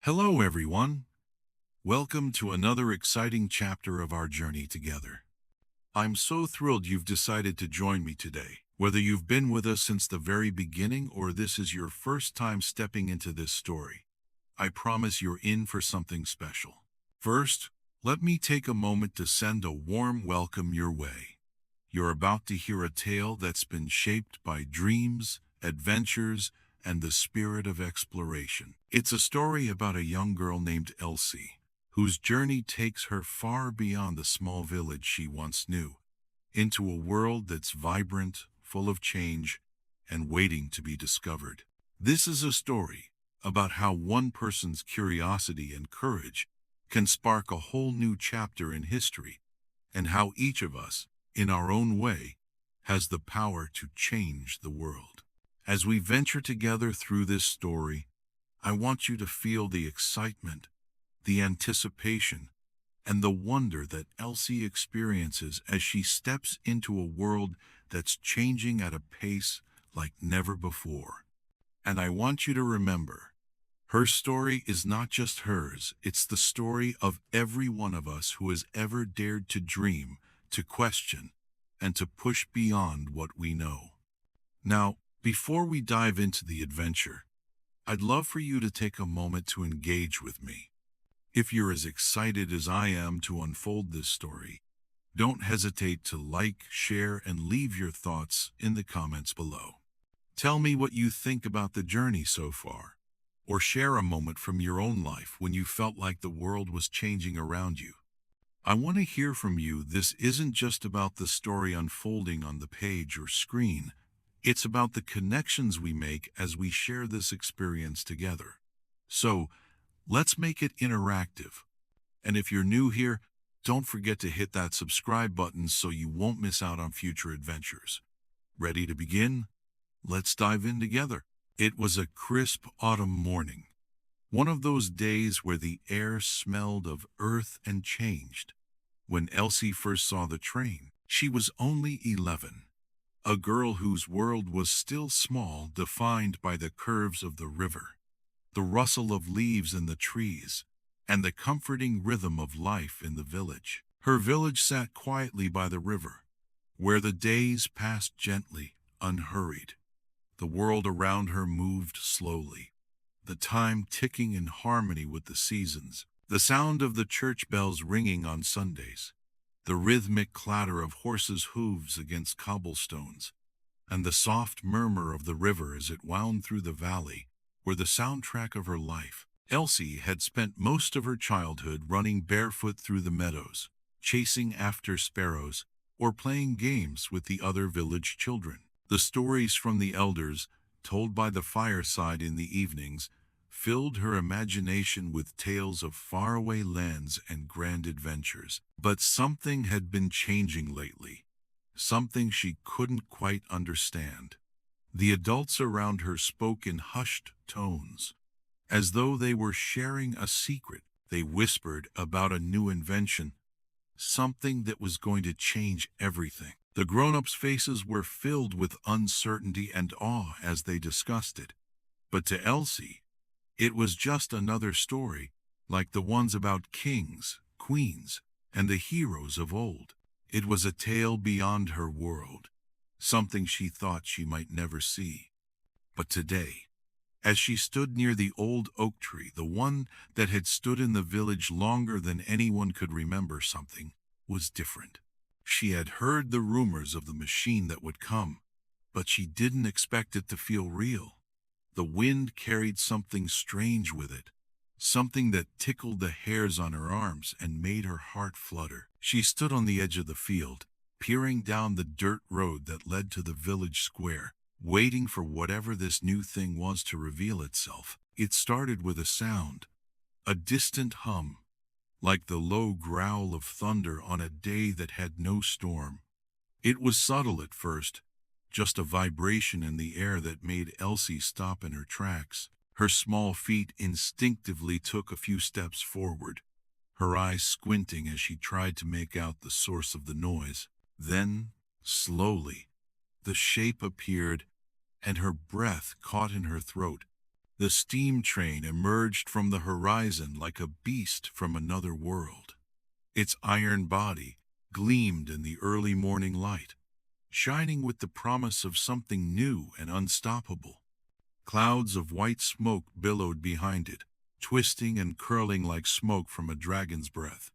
Hello, everyone. Welcome to another exciting chapter of our journey together. I'm so thrilled you've decided to join me today. Whether you've been with us since the very beginning or this is your first time stepping into this story, I promise you're in for something special. First, let me take a moment to send a warm welcome your way. You're about to hear a tale that's been shaped by dreams, adventures, and the spirit of exploration. It's a story about a young girl named Elsie, whose journey takes her far beyond the small village she once knew, into a world that's vibrant, full of change, and waiting to be discovered. This is a story about how one person's curiosity and courage can spark a whole new chapter in history, and how each of us, in our own way, has the power to change the world. As we venture together through this story, I want you to feel the excitement, the anticipation, and the wonder that Elsie experiences as she steps into a world that's changing at a pace like never before. And I want you to remember, her story is not just hers, it's the story of every one of us who has ever dared to dream, to question, and to push beyond what we know. Now, before we dive into the adventure, I'd love for you to take a moment to engage with me. If you're as excited as I am to unfold this story, don't hesitate to like, share, and leave your thoughts in the comments below. Tell me what you think about the journey so far, or share a moment from your own life when you felt like the world was changing around you. I want to hear from you. This isn't just about the story unfolding on the page or screen. It's about the connections we make as we share this experience together. So, let's make it interactive. And if you're new here, don't forget to hit that subscribe button so you won't miss out on future adventures. Ready to begin? Let's dive in together. It was a crisp autumn morning, one of those days where the air smelled of earth and changed. When Elsie first saw the train, she was only 11. A girl whose world was still small, defined by the curves of the river, the rustle of leaves in the trees, and the comforting rhythm of life in the village. Her village sat quietly by the river, where the days passed gently, unhurried. The world around her moved slowly, the time ticking in harmony with the seasons. The sound of the church bells ringing on Sundays, the rhythmic clatter of horses' hooves against cobblestones, and the soft murmur of the river as it wound through the valley were the soundtrack of her life. Elsie had spent most of her childhood running barefoot through the meadows, chasing after sparrows, or playing games with the other village children. The stories from the elders, told by the fireside in the evenings, filled her imagination with tales of faraway lands and grand adventures. But something had been changing lately, something she couldn't quite understand. The adults around her spoke in hushed tones, as though they were sharing a secret. They whispered about a new invention, something that was going to change everything. The grown-ups' faces were filled with uncertainty and awe as they discussed it. But to Elsie, it was just another story, like the ones about kings, queens, and the heroes of old. It was a tale beyond her world, something she thought she might never see. But today, as she stood near the old oak tree, the one that had stood in the village longer than anyone could remember, something was different. She had heard the rumors of the machine that would come, but she didn't expect it to feel real. The wind carried something strange with it, something that tickled the hairs on her arms and made her heart flutter. She stood on the edge of the field, peering down the dirt road that led to the village square, waiting for whatever this new thing was to reveal itself. It started with a sound, a distant hum, like the low growl of thunder on a day that had no storm. It was subtle at first, just a vibration in the air that made Elsie stop in her tracks. Her small feet instinctively took a few steps forward, her eyes squinting as she tried to make out the source of the noise. Then, slowly, the shape appeared, and her breath caught in her throat. The steam train emerged from the horizon like a beast from another world. Its iron body gleamed in the early morning light, shining with the promise of something new and unstoppable. Clouds of white smoke billowed behind it, twisting and curling like smoke from a dragon's breath,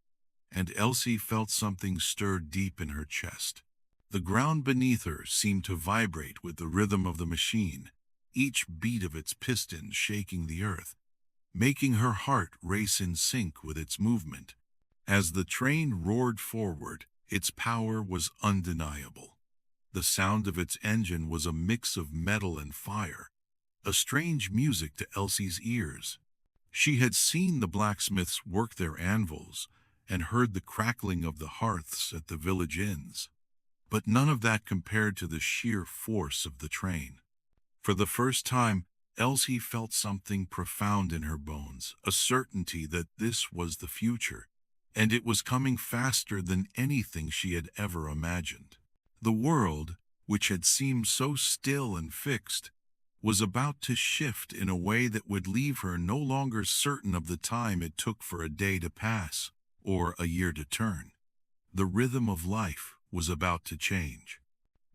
and Elsie felt something stir deep in her chest. The ground beneath her seemed to vibrate with the rhythm of the machine, each beat of its pistons shaking the earth, making her heart race in sync with its movement. As the train roared forward, its power was undeniable. The sound of its engine was a mix of metal and fire, a strange music to Elsie's ears. She had seen the blacksmiths work their anvils and heard the crackling of the hearths at the village inns, but none of that compared to the sheer force of the train. For the first time, Elsie felt something profound in her bones, a certainty that this was the future, and it was coming faster than anything she had ever imagined. The world, which had seemed so still and fixed, was about to shift in a way that would leave her no longer certain of the time it took for a day to pass or a year to turn. The rhythm of life was about to change.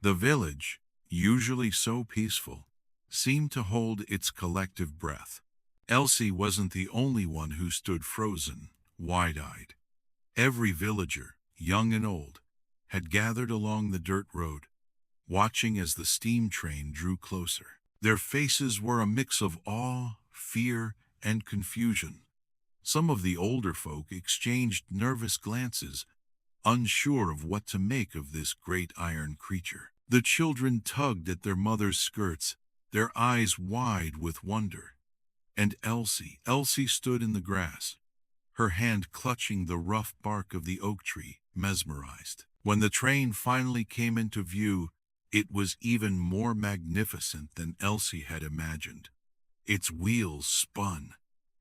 The village, usually so peaceful, seemed to hold its collective breath. Elsie wasn't the only one who stood frozen, wide-eyed. Every villager, young and old, had gathered along the dirt road, watching as the steam train drew closer. Their faces were a mix of awe, fear, and confusion. Some of the older folk exchanged nervous glances, unsure of what to make of this great iron creature. The children tugged at their mother's skirts, their eyes wide with wonder. And Elsie stood in the grass, her hand clutching the rough bark of the oak tree, mesmerized. When the train finally came into view, it was even more magnificent than Elsie had imagined. Its wheels spun,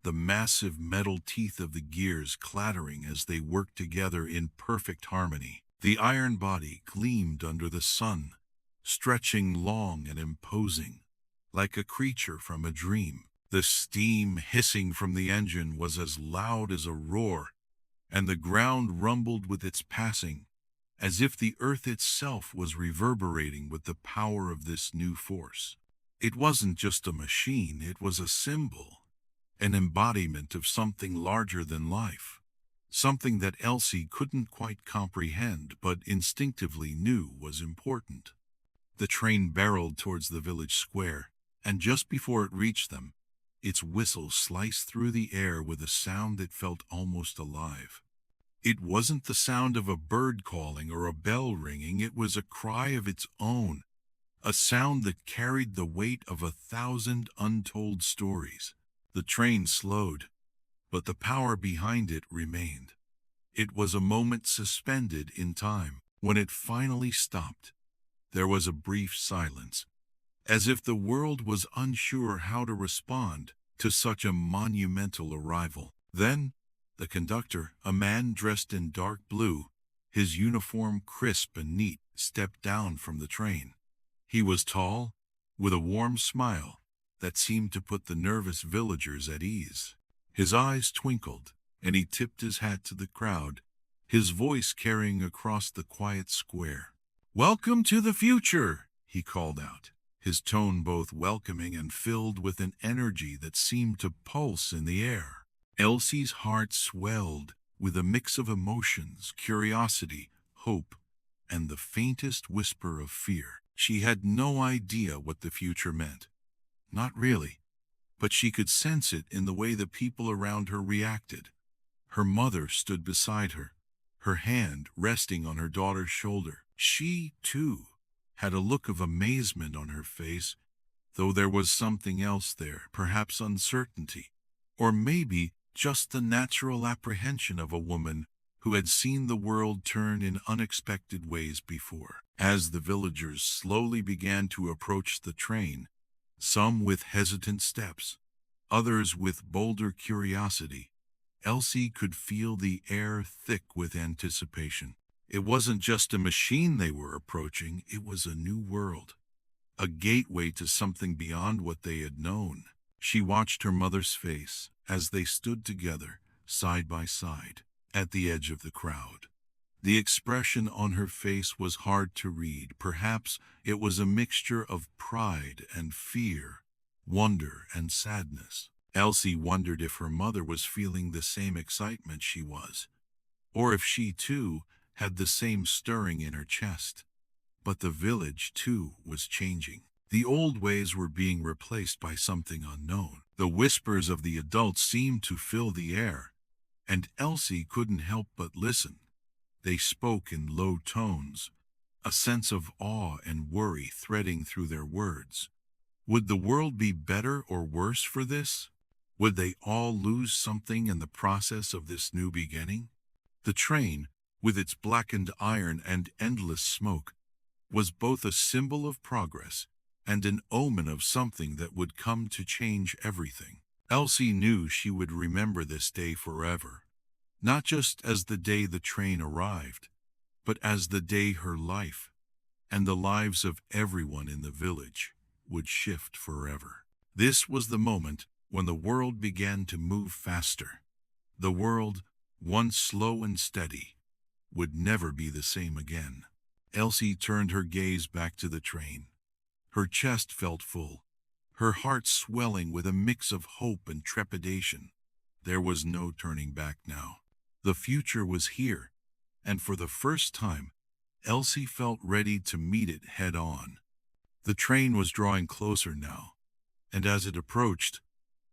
the massive metal teeth of the gears clattering as they worked together in perfect harmony. The iron body gleamed under the sun, stretching long and imposing, like a creature from a dream. The steam hissing from the engine was as loud as a roar, and the ground rumbled with its passing, as if the earth itself was reverberating with the power of this new force. It wasn't just a machine, it was a symbol, an embodiment of something larger than life, something that Elsie couldn't quite comprehend but instinctively knew was important. The train barreled towards the village square, and just before it reached them, its whistle sliced through the air with a sound that felt almost alive. It wasn't the sound of a bird calling or a bell ringing, it was a cry of its own, a sound that carried the weight of 1,000 untold stories. The train slowed, but the power behind it remained. It was a moment suspended in time. When it finally stopped, there was a brief silence, as if the world was unsure how to respond to such a monumental arrival. Then, the conductor, a man dressed in dark blue, his uniform crisp and neat, stepped down from the train. He was tall, with a warm smile that seemed to put the nervous villagers at ease. His eyes twinkled, and he tipped his hat to the crowd, his voice carrying across the quiet square. "Welcome to the future," he called out, his tone both welcoming and filled with an energy that seemed to pulse in the air. Elsie's heart swelled with a mix of emotions, curiosity, hope, and the faintest whisper of fear. She had no idea what the future meant. Not really, but she could sense it in the way the people around her reacted. Her mother stood beside her, her hand resting on her daughter's shoulder. She, too, had a look of amazement on her face, though there was something else there, perhaps uncertainty, or maybe just the natural apprehension of a woman who had seen the world turn in unexpected ways before. As the villagers slowly began to approach the train, some with hesitant steps, others with bolder curiosity, Elsie could feel the air thick with anticipation. It wasn't just a machine they were approaching, it was a new world, a gateway to something beyond what they had known. She watched her mother's face as they stood together, side by side, at the edge of the crowd. The expression on her face was hard to read. Perhaps it was a mixture of pride and fear, wonder and sadness. Elsie wondered if her mother was feeling the same excitement she was, or if she, too, had the same stirring in her chest. But the village, too, was changing. The old ways were being replaced by something unknown. The whispers of the adults seemed to fill the air, and Elsie couldn't help but listen. They spoke in low tones, a sense of awe and worry threading through their words. Would the world be better or worse for this? Would they all lose something in the process of this new beginning? The train, with its blackened iron and endless smoke, was both a symbol of progress and an omen of something that would come to change everything. Elsie knew she would remember this day forever, not just as the day the train arrived, but as the day her life and the lives of everyone in the village would shift forever. This was the moment when the world began to move faster. The world, once slow and steady, would never be the same again. Elsie turned her gaze back to the train. Her chest felt full, her heart swelling with a mix of hope and trepidation. There was no turning back now. The future was here, and for the first time, Elsie felt ready to meet it head on. The train was drawing closer now, and as it approached,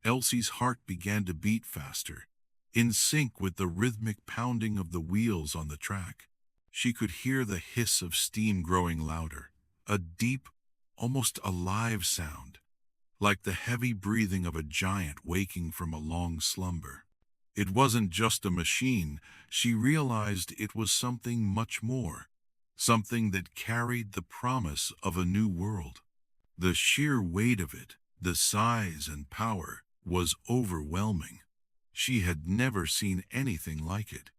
Elsie's heart began to beat faster, in sync with the rhythmic pounding of the wheels on the track. She could hear the hiss of steam growing louder, a deep, almost alive sound, like the heavy breathing of a giant waking from a long slumber. It wasn't just a machine. She realized it was something much more, something that carried the promise of a new world. The sheer weight of it, the size and power, was overwhelming. She had never seen anything like it.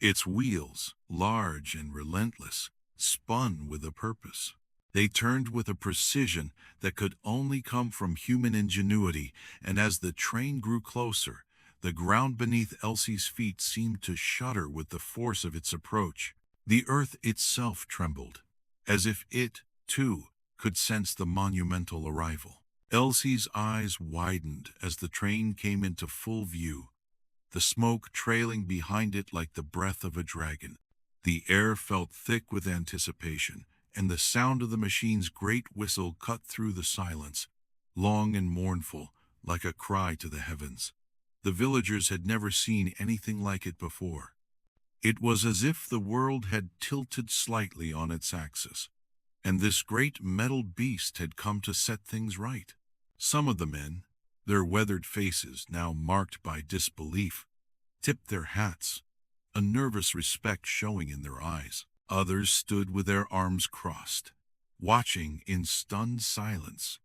Its wheels, large and relentless, spun with a purpose. They turned with a precision that could only come from human ingenuity, and as the train grew closer, the ground beneath Elsie's feet seemed to shudder with the force of its approach. The earth itself trembled, as if it, too, could sense the monumental arrival. Elsie's eyes widened as the train came into full view, the smoke trailing behind it like the breath of a dragon. The air felt thick with anticipation, and the sound of the machine's great whistle cut through the silence, long and mournful, like a cry to the heavens. The villagers had never seen anything like it before. It was as if the world had tilted slightly on its axis, and this great metal beast had come to set things right. Some of the men, their weathered faces now marked by disbelief, tipped their hats, a nervous respect showing in their eyes. Others stood with their arms crossed, watching in stunned silence,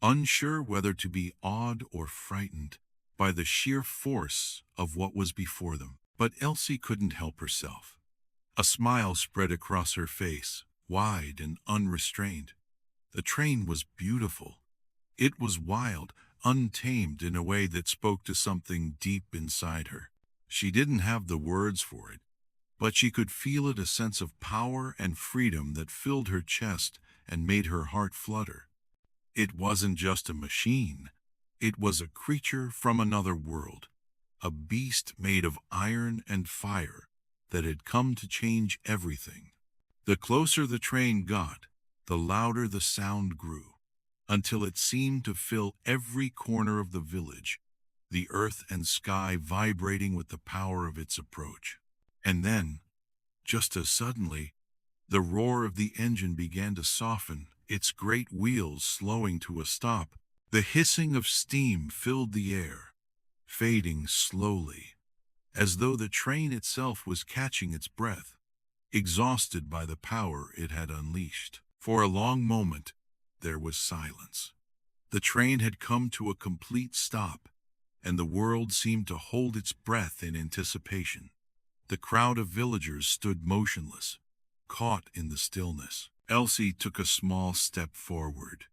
unsure whether to be awed or frightened by the sheer force of what was before them. But Elsie couldn't help herself. A smile spread across her face, wide and unrestrained. The train was beautiful. It was wild, untamed in a way that spoke to something deep inside her. She didn't have the words for it, but she could feel it, a sense of power and freedom that filled her chest and made her heart flutter. It wasn't just a machine. It was a creature from another world, a beast made of iron and fire that had come to change everything. The closer the train got, the louder the sound grew, until it seemed to fill every corner of the village, the earth and sky vibrating with the power of its approach. And then, just as suddenly, the roar of the engine began to soften, its great wheels slowing to a stop. The hissing of steam filled the air, fading slowly, as though the train itself was catching its breath, exhausted by the power it had unleashed. For a long moment, there was silence. The train had come to a complete stop, and the world seemed to hold its breath in anticipation. The crowd of villagers stood motionless, caught in the stillness. Elsie took a small step forward,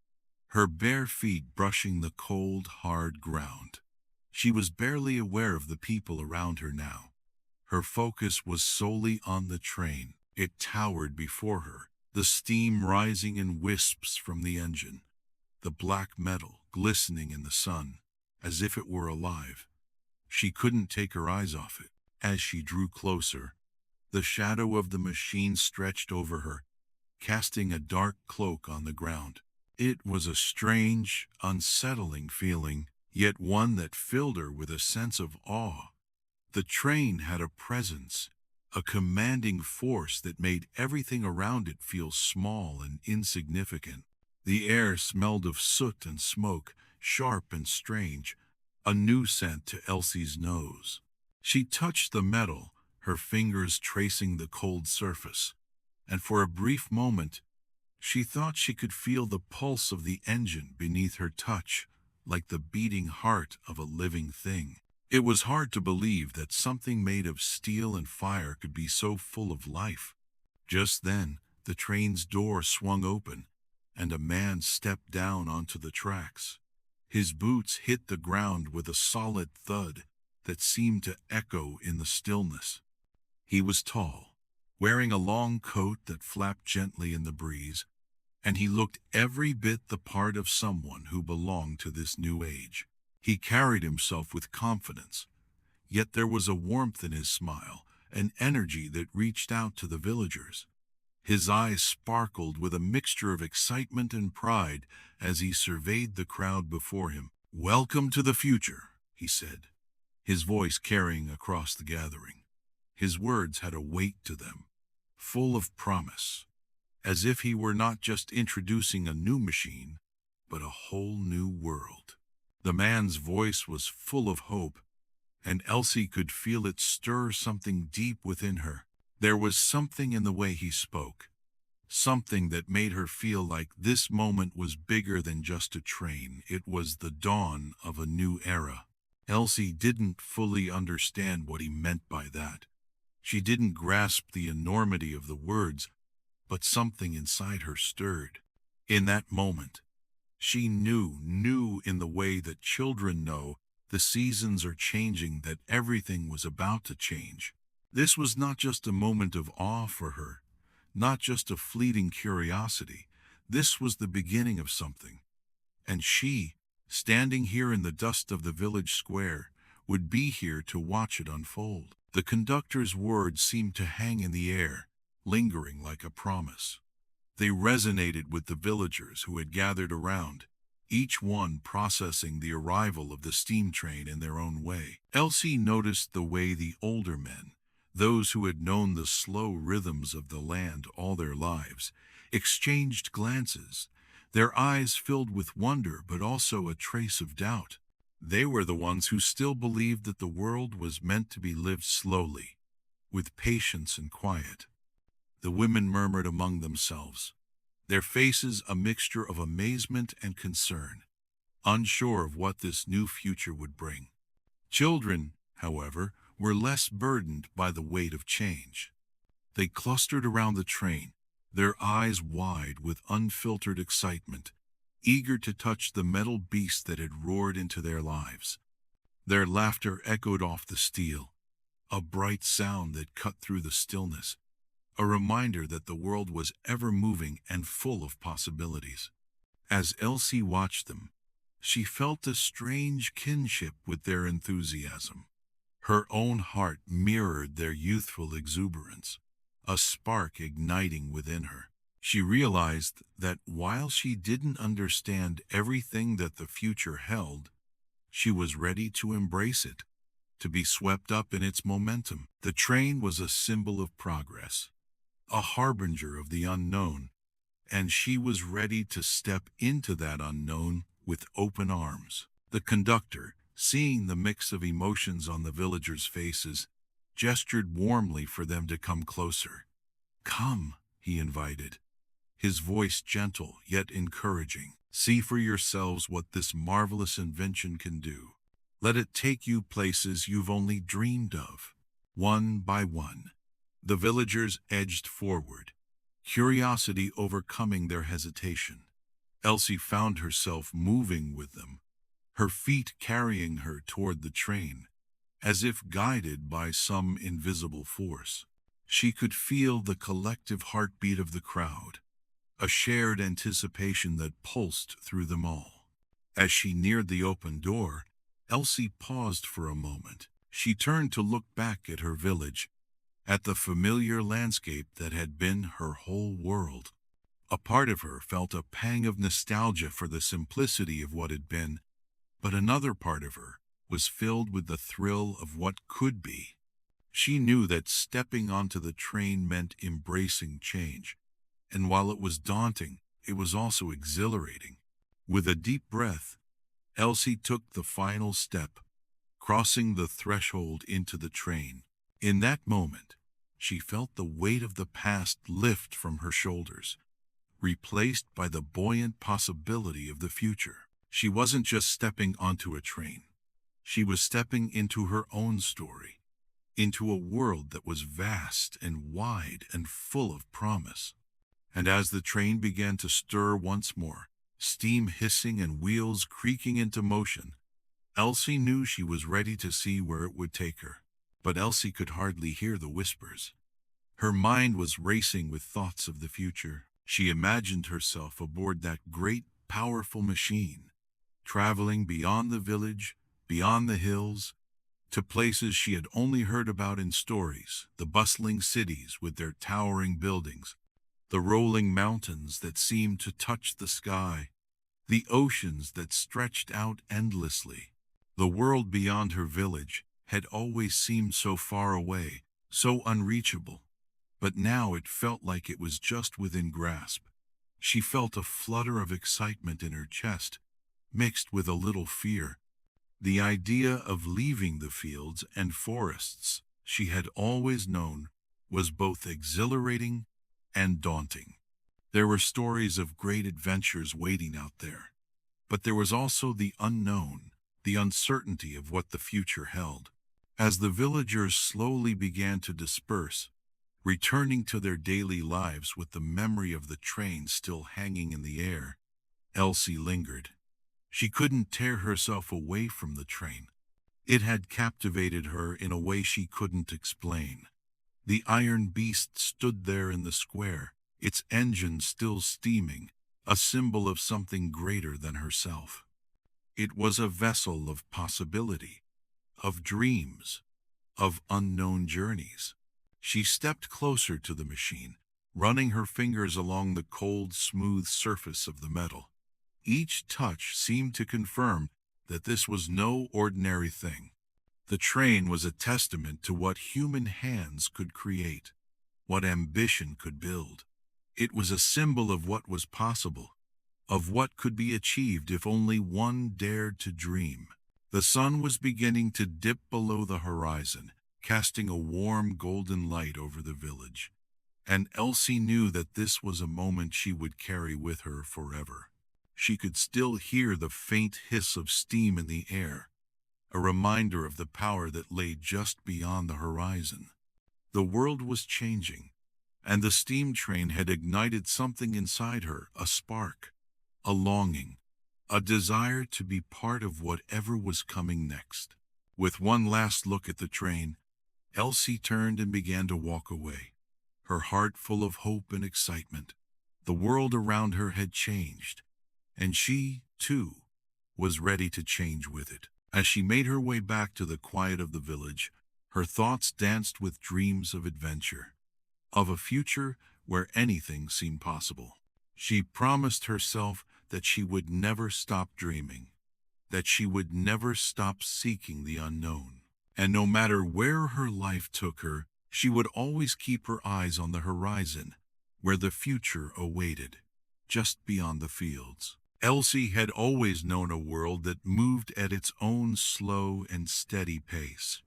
her bare feet brushing the cold, hard ground. She was barely aware of the people around her now. Her focus was solely on the train. It towered before her, the steam rising in wisps from the engine, the black metal glistening in the sun, as if it were alive. She couldn't take her eyes off it. As she drew closer, the shadow of the machine stretched over her, casting a dark cloak on the ground. It was a strange, unsettling feeling, yet one that filled her with a sense of awe. The train had a presence, a commanding force that made everything around it feel small and insignificant. The air smelled of soot and smoke, sharp and strange, a new scent to Elsie's nose. She touched the metal, her fingers tracing the cold surface, and for a brief moment, she thought she could feel the pulse of the engine beneath her touch, like the beating heart of a living thing. It was hard to believe that something made of steel and fire could be so full of life. Just then, the train's door swung open, and a man stepped down onto the tracks. His boots hit the ground with a solid thud that seemed to echo in the stillness. He was tall, wearing a long coat that flapped gently in the breeze, and he looked every bit the part of someone who belonged to this new age. He carried himself with confidence, yet there was a warmth in his smile, an energy that reached out to the villagers. His eyes sparkled with a mixture of excitement and pride as he surveyed the crowd before him. "Welcome to the future," he said, his voice carrying across the gathering. His words had a weight to them, full of promise, as if he were not just introducing a new machine, but a whole new world. The man's voice was full of hope, and Elsie could feel it stir something deep within her. There was something in the way he spoke, something that made her feel like this moment was bigger than just a train. It was the dawn of a new era. Elsie didn't fully understand what he meant by that. She didn't grasp the enormity of the words, but something inside her stirred. In that moment, she knew in the way that children know the seasons are changing, that everything was about to change. This was not just a moment of awe for her, not just a fleeting curiosity. This was the beginning of something. And she, standing here in the dust of the village square, would be here to watch it unfold. The conductor's words seemed to hang in the air, lingering like a promise. They resonated with the villagers who had gathered around, each one processing the arrival of the steam train in their own way. Elsie noticed the way the older men, those who had known the slow rhythms of the land all their lives, exchanged glances, their eyes filled with wonder but also a trace of doubt. They were the ones who still believed that the world was meant to be lived slowly, with patience and quiet. The women murmured among themselves, their faces a mixture of amazement and concern, unsure of what this new future would bring. Children, however, were less burdened by the weight of change. They clustered around the train, their eyes wide with unfiltered excitement, eager to touch the metal beast that had roared into their lives. Their laughter echoed off the steel, a bright sound that cut through the stillness, a reminder that the world was ever moving and full of possibilities. As Elsie watched them, she felt a strange kinship with their enthusiasm. Her own heart mirrored their youthful exuberance, a spark igniting within her. She realized that while she didn't understand everything that the future held, she was ready to embrace it, to be swept up in its momentum. The train was a symbol of progress, a harbinger of the unknown, and she was ready to step into that unknown with open arms. The conductor, seeing the mix of emotions on the villagers' faces, gestured warmly for them to come closer. "Come," he invited, his voice gentle yet encouraging. "See for yourselves what this marvelous invention can do. Let it take you places you've only dreamed of." One by one, the villagers edged forward, curiosity overcoming their hesitation. Elsie found herself moving with them, her feet carrying her toward the train, as if guided by some invisible force. She could feel the collective heartbeat of the crowd, a shared anticipation that pulsed through them all. As she neared the open door, Elsie paused for a moment. She turned to look back at her village, at the familiar landscape that had been her whole world. A part of her felt a pang of nostalgia for the simplicity of what had been, but another part of her was filled with the thrill of what could be. She knew that stepping onto the train meant embracing change, and while it was daunting, it was also exhilarating. With a deep breath, Elsie took the final step, crossing the threshold into the train. In that moment, she felt the weight of the past lift from her shoulders, replaced by the buoyant possibility of the future. She wasn't just stepping onto a train. She was stepping into her own story, into a world that was vast and wide and full of promise. And as the train began to stir once more, steam hissing and wheels creaking into motion, Elsie knew she was ready to see where it would take her. But Elsie could hardly hear the whispers. Her mind was racing with thoughts of the future. She imagined herself aboard that great, powerful machine, traveling beyond the village, beyond the hills, to places she had only heard about in stories, the bustling cities with their towering buildings, the rolling mountains that seemed to touch the sky, the oceans that stretched out endlessly. The world beyond her village had always seemed so far away, so unreachable, but now it felt like it was just within grasp. She felt a flutter of excitement in her chest, mixed with a little fear. The idea of leaving the fields and forests she had always known was both exhilarating and daunting. There were stories of great adventures waiting out there, but there was also the unknown, the uncertainty of what the future held. As the villagers slowly began to disperse, returning to their daily lives with the memory of the train still hanging in the air, Elsie lingered. She couldn't tear herself away from the train. It had captivated her in a way she couldn't explain. The iron beast stood there in the square, its engine still steaming, a symbol of something greater than herself. It was a vessel of possibility, of dreams, of unknown journeys. She stepped closer to the machine, running her fingers along the cold, smooth surface of the metal. Each touch seemed to confirm that this was no ordinary thing. The train was a testament to what human hands could create, what ambition could build. It was a symbol of what was possible, of what could be achieved if only one dared to dream. The sun was beginning to dip below the horizon, casting a warm golden light over the village, and Elsie knew that this was a moment she would carry with her forever. She could still hear the faint hiss of steam in the air, a reminder of the power that lay just beyond the horizon. The world was changing, and the steam train had ignited something inside her, a spark, a longing, a desire to be part of whatever was coming next. With one last look at the train, Elsie turned and began to walk away, her heart full of hope and excitement. The world around her had changed, and she, too, was ready to change with it. As she made her way back to the quiet of the village, her thoughts danced with dreams of adventure, of a future where anything seemed possible. She promised herself that she would never stop dreaming, that she would never stop seeking the unknown. And no matter where her life took her, she would always keep her eyes on the horizon, where the future awaited, just beyond the fields. Elsie had always known a world that moved at its own slow and steady pace.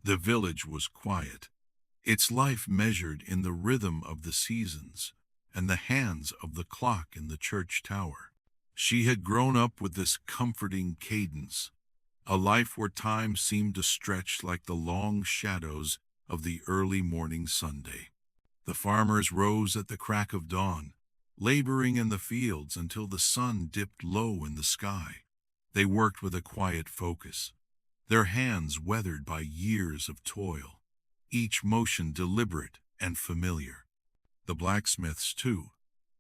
The village was quiet, its life measured in the rhythm of the seasons and the hands of the clock in the church tower. She had grown up with this comforting cadence, a life where time seemed to stretch like the long shadows of the early morning Sunday. The farmers rose at the crack of dawn, laboring in the fields until the sun dipped low in the sky. They worked with a quiet focus, their hands weathered by years of toil, each motion deliberate and familiar. The blacksmiths, too,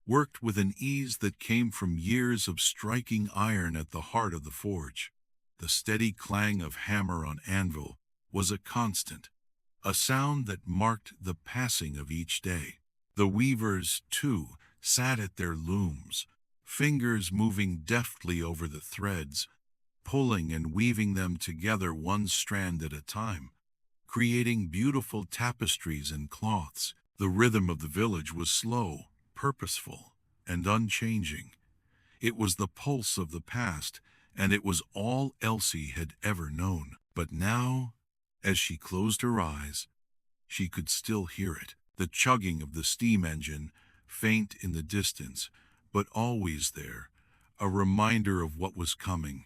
worked with an ease that came from years of striking iron at the heart of the forge. The steady clang of hammer on anvil was a constant, a sound that marked the passing of each day. The weavers, too, sat at their looms, fingers moving deftly over the threads, pulling and weaving them together one strand at a time, creating beautiful tapestries and cloths. The rhythm of the village was slow, purposeful, and unchanging. It was the pulse of the past, and it was all Elsie had ever known. But now, as she closed her eyes, she could still hear it, the chugging of the steam engine, faint in the distance, but always there, a reminder of what was coming,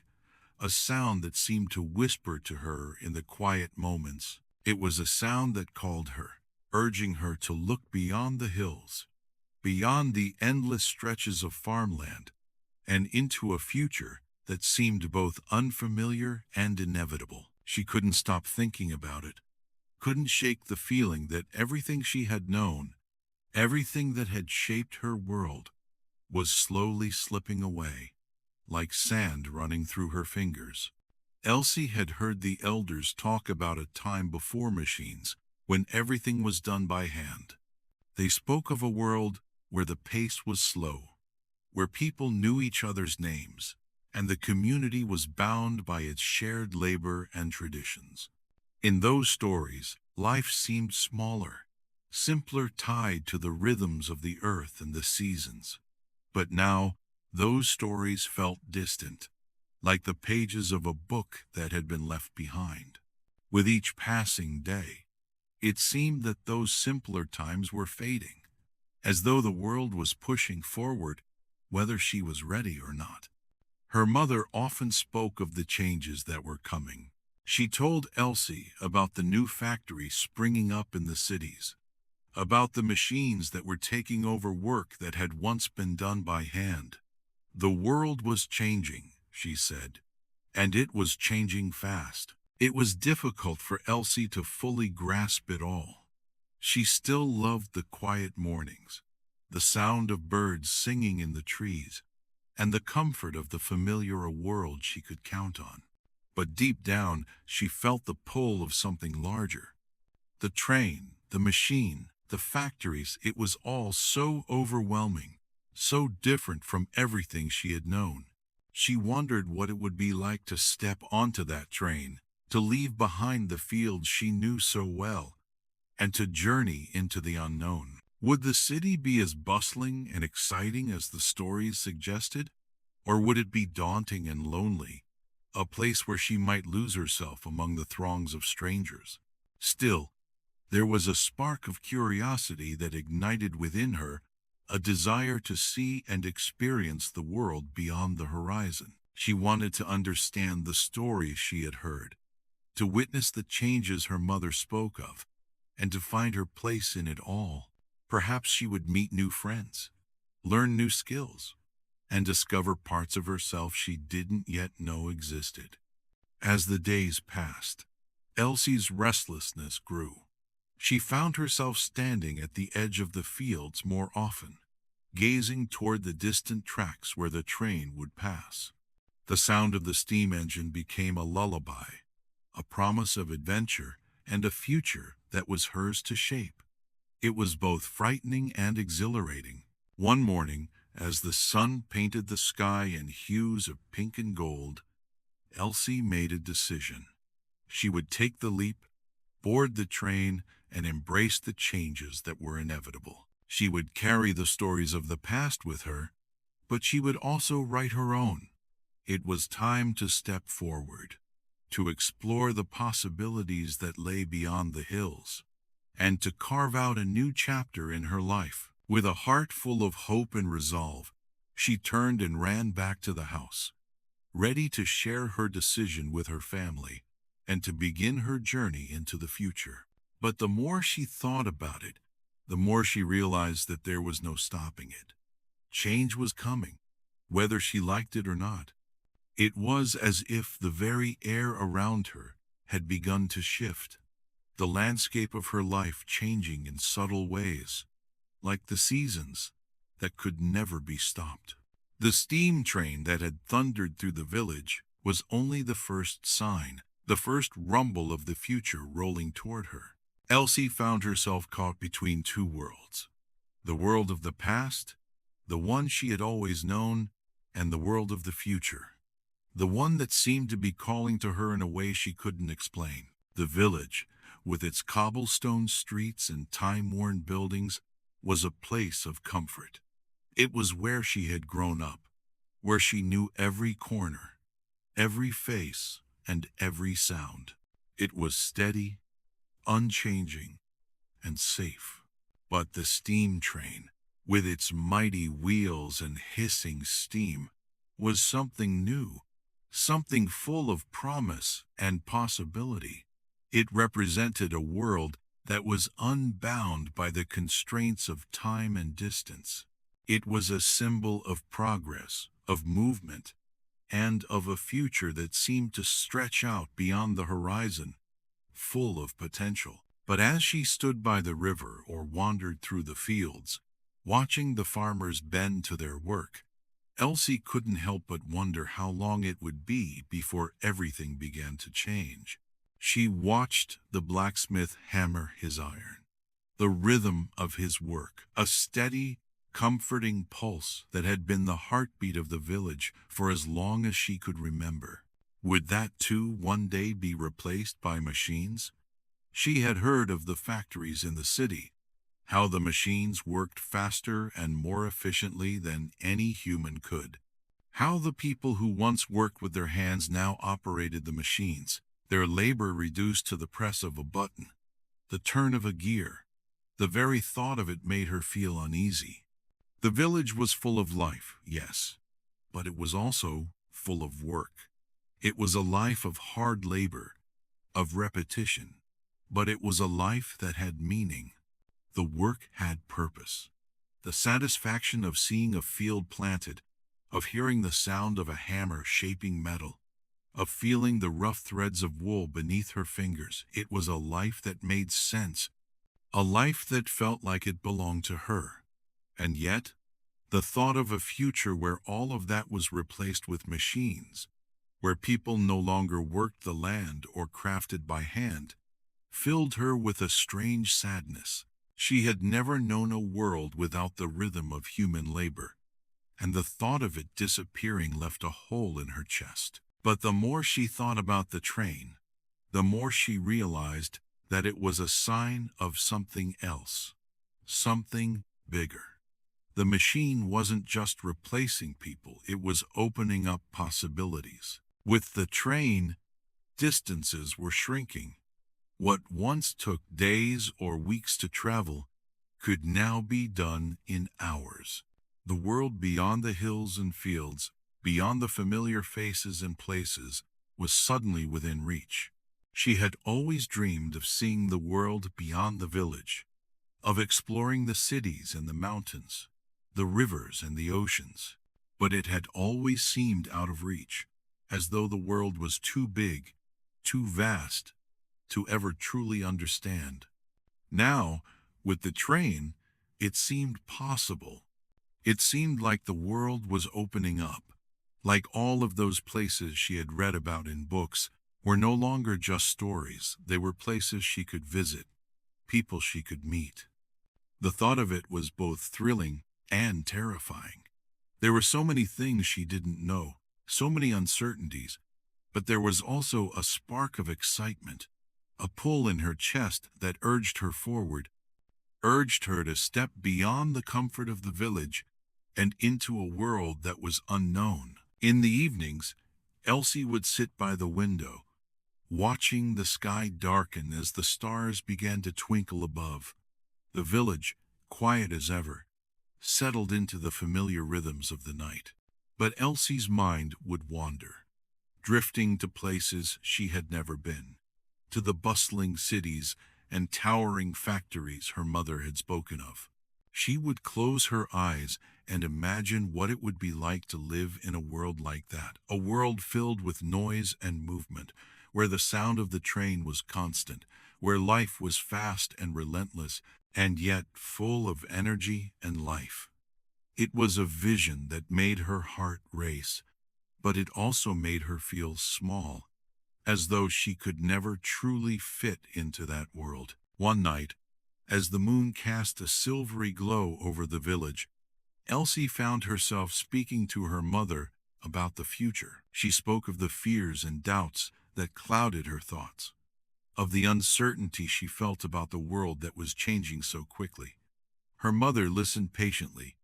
a sound that seemed to whisper to her in the quiet moments. It was a sound that called her, urging her to look beyond the hills, beyond the endless stretches of farmland, and into a future that seemed both unfamiliar and inevitable. She couldn't stop thinking about it, couldn't shake the feeling that everything she had known, everything that had shaped her world, was slowly slipping away, like sand running through her fingers. Elsie had heard the elders talk about a time before machines, when everything was done by hand. They spoke of a world where the pace was slow, where people knew each other's names, and the community was bound by its shared labor and traditions. In those stories, life seemed smaller, simpler, tied to the rhythms of the earth and the seasons. But now, those stories felt distant, like the pages of a book that had been left behind. With each passing day, it seemed that those simpler times were fading, as though the world was pushing forward, whether she was ready or not. Her mother often spoke of the changes that were coming. She told Elsie about the new factories springing up in the cities, about the machines that were taking over work that had once been done by hand. The world was changing, she said, and it was changing fast. It was difficult for Elsie to fully grasp it all. She still loved the quiet mornings, the sound of birds singing in the trees, and the comfort of the familiar world she could count on. But deep down, she felt the pull of something larger. The train, the machine, the factories, it was all so overwhelming, so different from everything she had known. She wondered what it would be like to step onto that train, to leave behind the fields she knew so well, and to journey into the unknown. Would the city be as bustling and exciting as the stories suggested? Or would it be daunting and lonely, a place where she might lose herself among the throngs of strangers? Still, there was a spark of curiosity that ignited within her, a desire to see and experience the world beyond the horizon. She wanted to understand the stories she had heard, to witness the changes her mother spoke of, and to find her place in it all. Perhaps she would meet new friends, learn new skills, and discover parts of herself she didn't yet know existed. As the days passed, Elsie's restlessness grew. She found herself standing at the edge of the fields more often, gazing toward the distant tracks where the train would pass. The sound of the steam engine became a lullaby, a promise of adventure and a future that was hers to shape. It was both frightening and exhilarating. One morning, as the sun painted the sky in hues of pink and gold, Elsie made a decision. She would take the leap, board the train, and embrace the changes that were inevitable. She would carry the stories of the past with her, but she would also write her own. It was time to step forward, to explore the possibilities that lay beyond the hills, and to carve out a new chapter in her life. With a heart full of hope and resolve, she turned and ran back to the house, ready to share her decision with her family and to begin her journey into the future. But the more she thought about it, the more she realized that there was no stopping it. Change was coming, whether she liked it or not. It was as if the very air around her had begun to shift, the landscape of her life changing in subtle ways, like the seasons that could never be stopped. The steam train that had thundered through the village was only the first sign, the first rumble of the future rolling toward her. Elsie found herself caught between two worlds: the world of the past, the one she had always known, and the world of the future, the one that seemed to be calling to her in a way she couldn't explain. The village, with its cobblestone streets and time-worn buildings, was a place of comfort. It was where she had grown up, where she knew every corner, every face, and every sound. It was steady, unchanging, and safe. But the steam train, with its mighty wheels and hissing steam, was something new, something full of promise and possibility. It represented a world that was unbound by the constraints of time and distance. It was a symbol of progress, of movement, and of a future that seemed to stretch out beyond the horizon, full of potential. But as she stood by the river or wandered through the fields, watching the farmers bend to their work, Elsie couldn't help but wonder how long it would be before everything began to change. She watched the blacksmith hammer his iron, the rhythm of his work, a steady, comforting pulse that had been the heartbeat of the village for as long as she could remember. Would that too one day be replaced by machines? She had heard of the factories in the city, how the machines worked faster and more efficiently than any human could, how the people who once worked with their hands now operated the machines, their labor reduced to the press of a button, the turn of a gear. The very thought of it made her feel uneasy. The village was full of life, yes, but it was also full of work. It was a life of hard labor, of repetition, but it was a life that had meaning. The work had purpose. The satisfaction of seeing a field planted, of hearing the sound of a hammer shaping metal, of feeling the rough threads of wool beneath her fingers. It was a life that made sense, a life that felt like it belonged to her. And yet, the thought of a future where all of that was replaced with machines, where people no longer worked the land or crafted by hand, filled her with a strange sadness. She had never known a world without the rhythm of human labor, and the thought of it disappearing left a hole in her chest. But the more she thought about the train, the more she realized that it was a sign of something else, something bigger. The machine wasn't just replacing people, it was opening up possibilities. With the train, distances were shrinking. What once took days or weeks to travel could now be done in hours. The world beyond the hills and fields, beyond the familiar faces and places, was suddenly within reach. She had always dreamed of seeing the world beyond the village, of exploring the cities and the mountains, the rivers and the oceans, but it had always seemed out of reach, as though the world was too big, too vast, to ever truly understand. Now, with the train, it seemed possible. It seemed like the world was opening up, like all of those places she had read about in books were no longer just stories. They were places she could visit, people she could meet. The thought of it was both thrilling and terrifying. There were so many things she didn't know, so many uncertainties, but there was also a spark of excitement, a pull in her chest that urged her forward, urged her to step beyond the comfort of the village and into a world that was unknown. In the evenings, Elsie would sit by the window, watching the sky darken as the stars began to twinkle above. The village, quiet as ever, settled into the familiar rhythms of the night. But Elsie's mind would wander, drifting to places she had never been, to the bustling cities and towering factories her mother had spoken of. She would close her eyes and imagine what it would be like to live in a world like that, a world filled with noise and movement, where the sound of the train was constant, where life was fast and relentless, and yet full of energy and life. It was a vision that made her heart race, but it also made her feel small, as though she could never truly fit into that world. One night, as the moon cast a silvery glow over the village, Elsie found herself speaking to her mother about the future. She spoke of the fears and doubts that clouded her thoughts, of the uncertainty she felt about the world that was changing so quickly. Her mother listened patiently,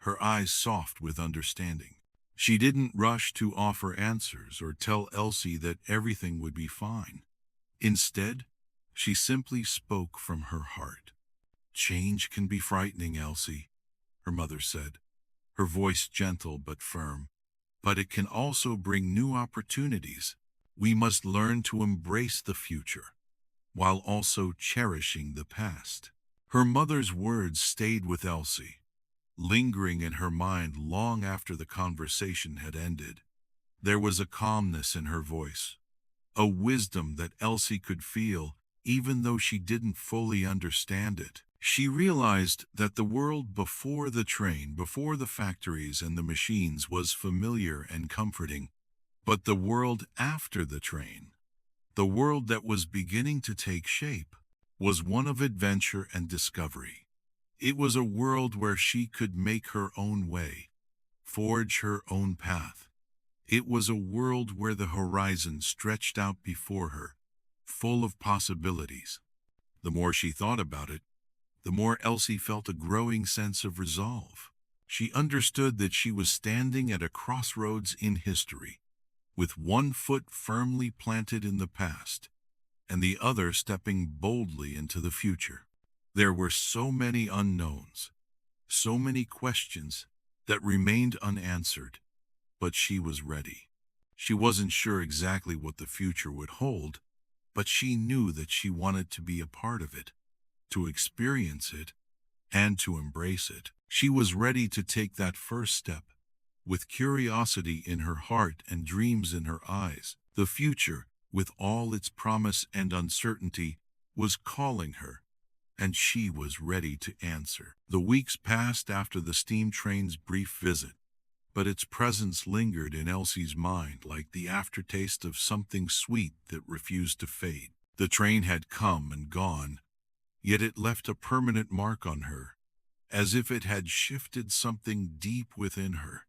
her eyes soft with understanding. She didn't rush to offer answers or tell Elsie that everything would be fine. Instead, she simply spoke from her heart. "Change can be frightening, Elsie," her mother said, her voice gentle but firm. "But it can also bring new opportunities. We must learn to embrace the future, while also cherishing the past." Her mother's words stayed with Elsie, lingering in her mind long after the conversation had ended. There was a calmness in her voice, a wisdom that Elsie could feel even though she didn't fully understand it. She realized that the world before the train, before the factories and the machines, was familiar and comforting. But the world after the train, the world that was beginning to take shape, was one of adventure and discovery. It was a world where she could make her own way, forge her own path. It was a world where the horizon stretched out before her, full of possibilities. The more she thought about it, the more Elsie felt a growing sense of resolve. She understood that she was standing at a crossroads in history, with one foot firmly planted in the past, and the other stepping boldly into the future. There were so many unknowns, so many questions that remained unanswered, but she was ready. She wasn't sure exactly what the future would hold, but she knew that she wanted to be a part of it, to experience it, and to embrace it. She was ready to take that first step, with curiosity in her heart and dreams in her eyes. The future, with all its promise and uncertainty, was calling her, and she was ready to answer. The weeks passed after the steam train's brief visit, but its presence lingered in Elsie's mind like the aftertaste of something sweet that refused to fade. The train had come and gone, yet it left a permanent mark on her, as if it had shifted something deep within her,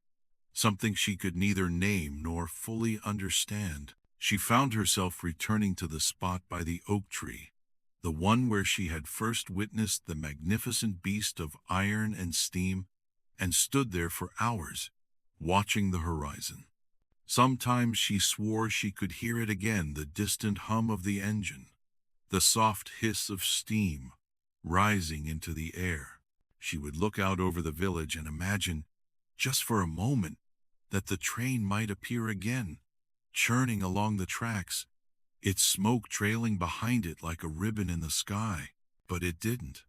something she could neither name nor fully understand. She found herself returning to the spot by the oak tree, the one where she had first witnessed the magnificent beast of iron and steam, and stood there for hours, watching the horizon. Sometimes she swore she could hear it again, the distant hum of the engine, the soft hiss of steam rising into the air. She would look out over the village and imagine, just for a moment, that the train might appear again, churning along the tracks, its smoke trailing behind it like a ribbon in the sky. But it didn't.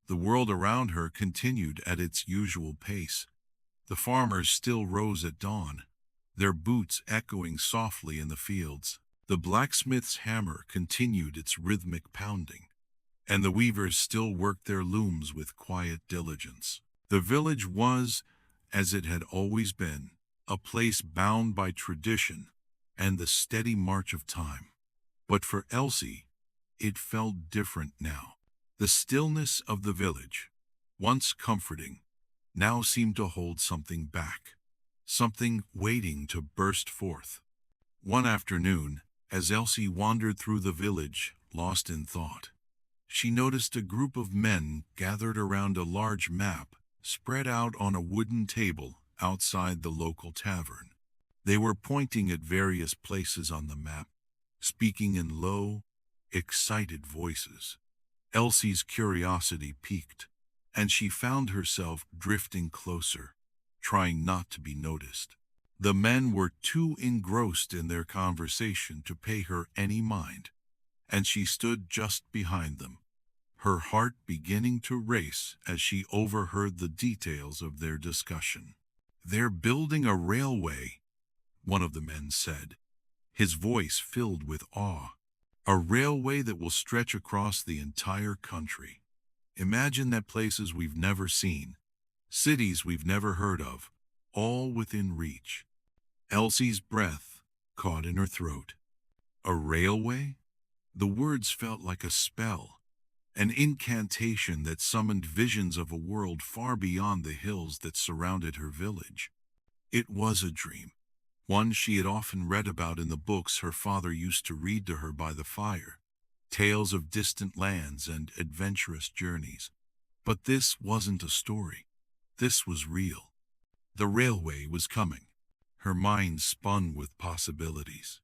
The world around her continued at its usual pace. The farmers still rose at dawn, their boots echoing softly in the fields. The blacksmith's hammer continued its rhythmic pounding, and the weavers still worked their looms with quiet diligence. The village was, as it had always been, a place bound by tradition and the steady march of time. But for Elsie, it felt different now. The stillness of the village, once comforting, now seemed to hold something back, something waiting to burst forth. One afternoon, as Elsie wandered through the village, lost in thought, she noticed a group of men gathered around a large map spread out on a wooden table outside the local tavern. They were pointing at various places on the map, speaking in low, excited voices. Elsie's curiosity piqued, and she found herself drifting closer, trying not to be noticed. The men were too engrossed in their conversation to pay her any mind, and she stood just behind them, her heart beginning to race as she overheard the details of their discussion. "They're building a railway," one of the men said, his voice filled with awe. "A railway that will stretch across the entire country. Imagine that, places we've never seen, cities we've never heard of, all within reach." Elsie's breath caught in her throat. A railway? The words felt like a spell, an incantation that summoned visions of a world far beyond the hills that surrounded her village. It was a dream, one she had often read about in the books her father used to read to her by the fire, tales of distant lands and adventurous journeys. But this wasn't a story. This was real. The railway was coming. Her mind spun with possibilities.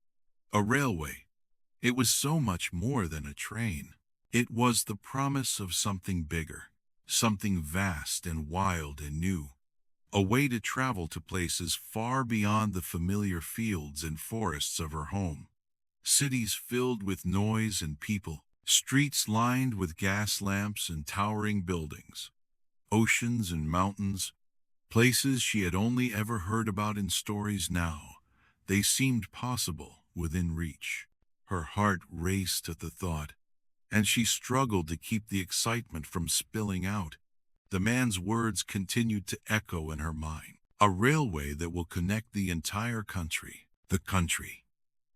A railway. It was so much more than a train. It was the promise of something bigger, something vast and wild and new. A way to travel to places far beyond the familiar fields and forests of her home. Cities filled with noise and people, streets lined with gas lamps and towering buildings, oceans and mountains, places she had only ever heard about in stories. Now they seemed possible, within reach. Her heart raced at the thought, and she struggled to keep the excitement from spilling out. The man's words continued to echo in her mind. A railway that will connect the entire country. The country.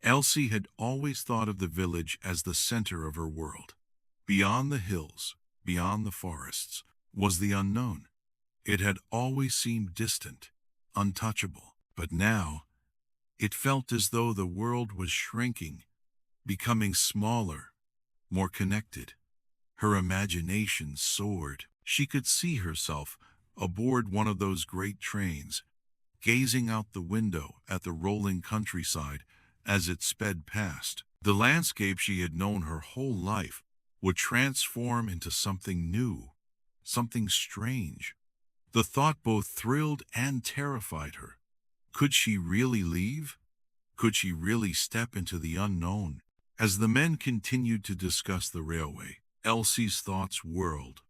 Elsie had always thought of the village as the center of her world. Beyond the hills, beyond the forests, was the unknown. It had always seemed distant, untouchable. But now, it felt as though the world was shrinking, becoming smaller, more connected. Her imagination soared. She could see herself aboard one of those great trains, gazing out the window at the rolling countryside as it sped past. The landscape she had known her whole life would transform into something new, something strange. The thought both thrilled and terrified her. Could she really leave? Could she really step into the unknown? As the men continued to discuss the railway, Elsie's thoughts whirled,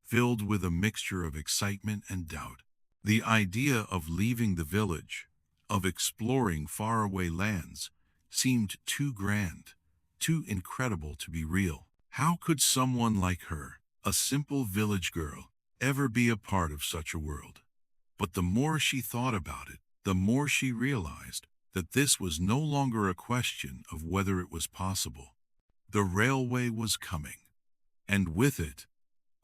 filled with a mixture of excitement and doubt. The idea of leaving the village, of exploring faraway lands, seemed too grand, too incredible to be real. How could someone like her, a simple village girl, ever be a part of such a world? But the more she thought about it, the more she realized that this was no longer a question of whether it was possible. The railway was coming, and with it,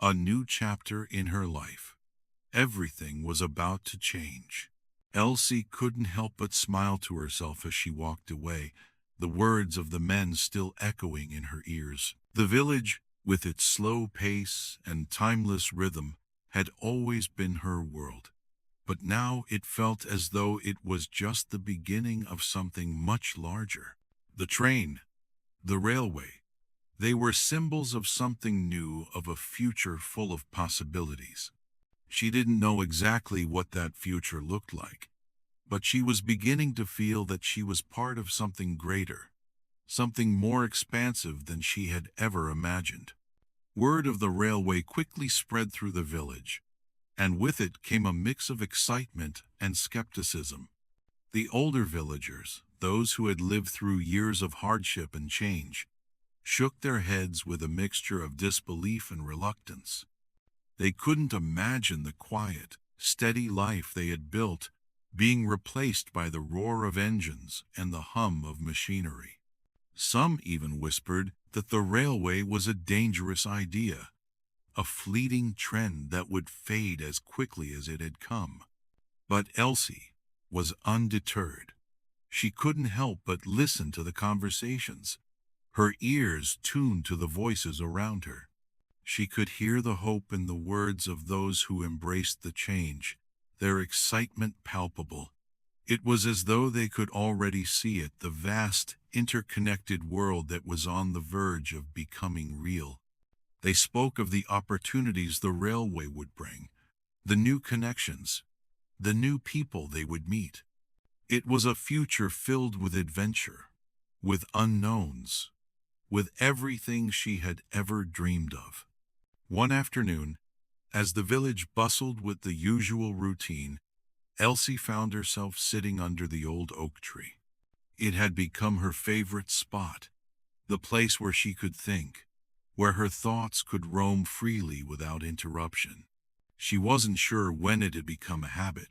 a new chapter in her life. Everything was about to change. Elsie couldn't help but smile to herself as she walked away, the words of the men still echoing in her ears. The village, with its slow pace and timeless rhythm, had always been her world. But now it felt as though it was just the beginning of something much larger. The train, the railway, they were symbols of something new, of a future full of possibilities. She didn't know exactly what that future looked like, but she was beginning to feel that she was part of something greater, something more expansive than she had ever imagined. Word of the railway quickly spread through the village, and with it came a mix of excitement and skepticism. The older villagers, those who had lived through years of hardship and change, shook their heads with a mixture of disbelief and reluctance. They couldn't imagine the quiet, steady life they had built being replaced by the roar of engines and the hum of machinery. Some even whispered that the railway was a dangerous idea, a fleeting trend that would fade as quickly as it had come. But Elsie was undeterred. She couldn't help but listen to the conversations, her ears tuned to the voices around her. She could hear the hope in the words of those who embraced the change, their excitement palpable. It was as though they could already see it, the vast, interconnected world that was on the verge of becoming real. They spoke of the opportunities the railway would bring, the new connections, the new people they would meet. It was a future filled with adventure, with unknowns, with everything she had ever dreamed of. One afternoon, as the village bustled with the usual routine, Elsie found herself sitting under the old oak tree. It had become her favorite spot, the place where she could think, where her thoughts could roam freely without interruption. She wasn't sure when it had become a habit,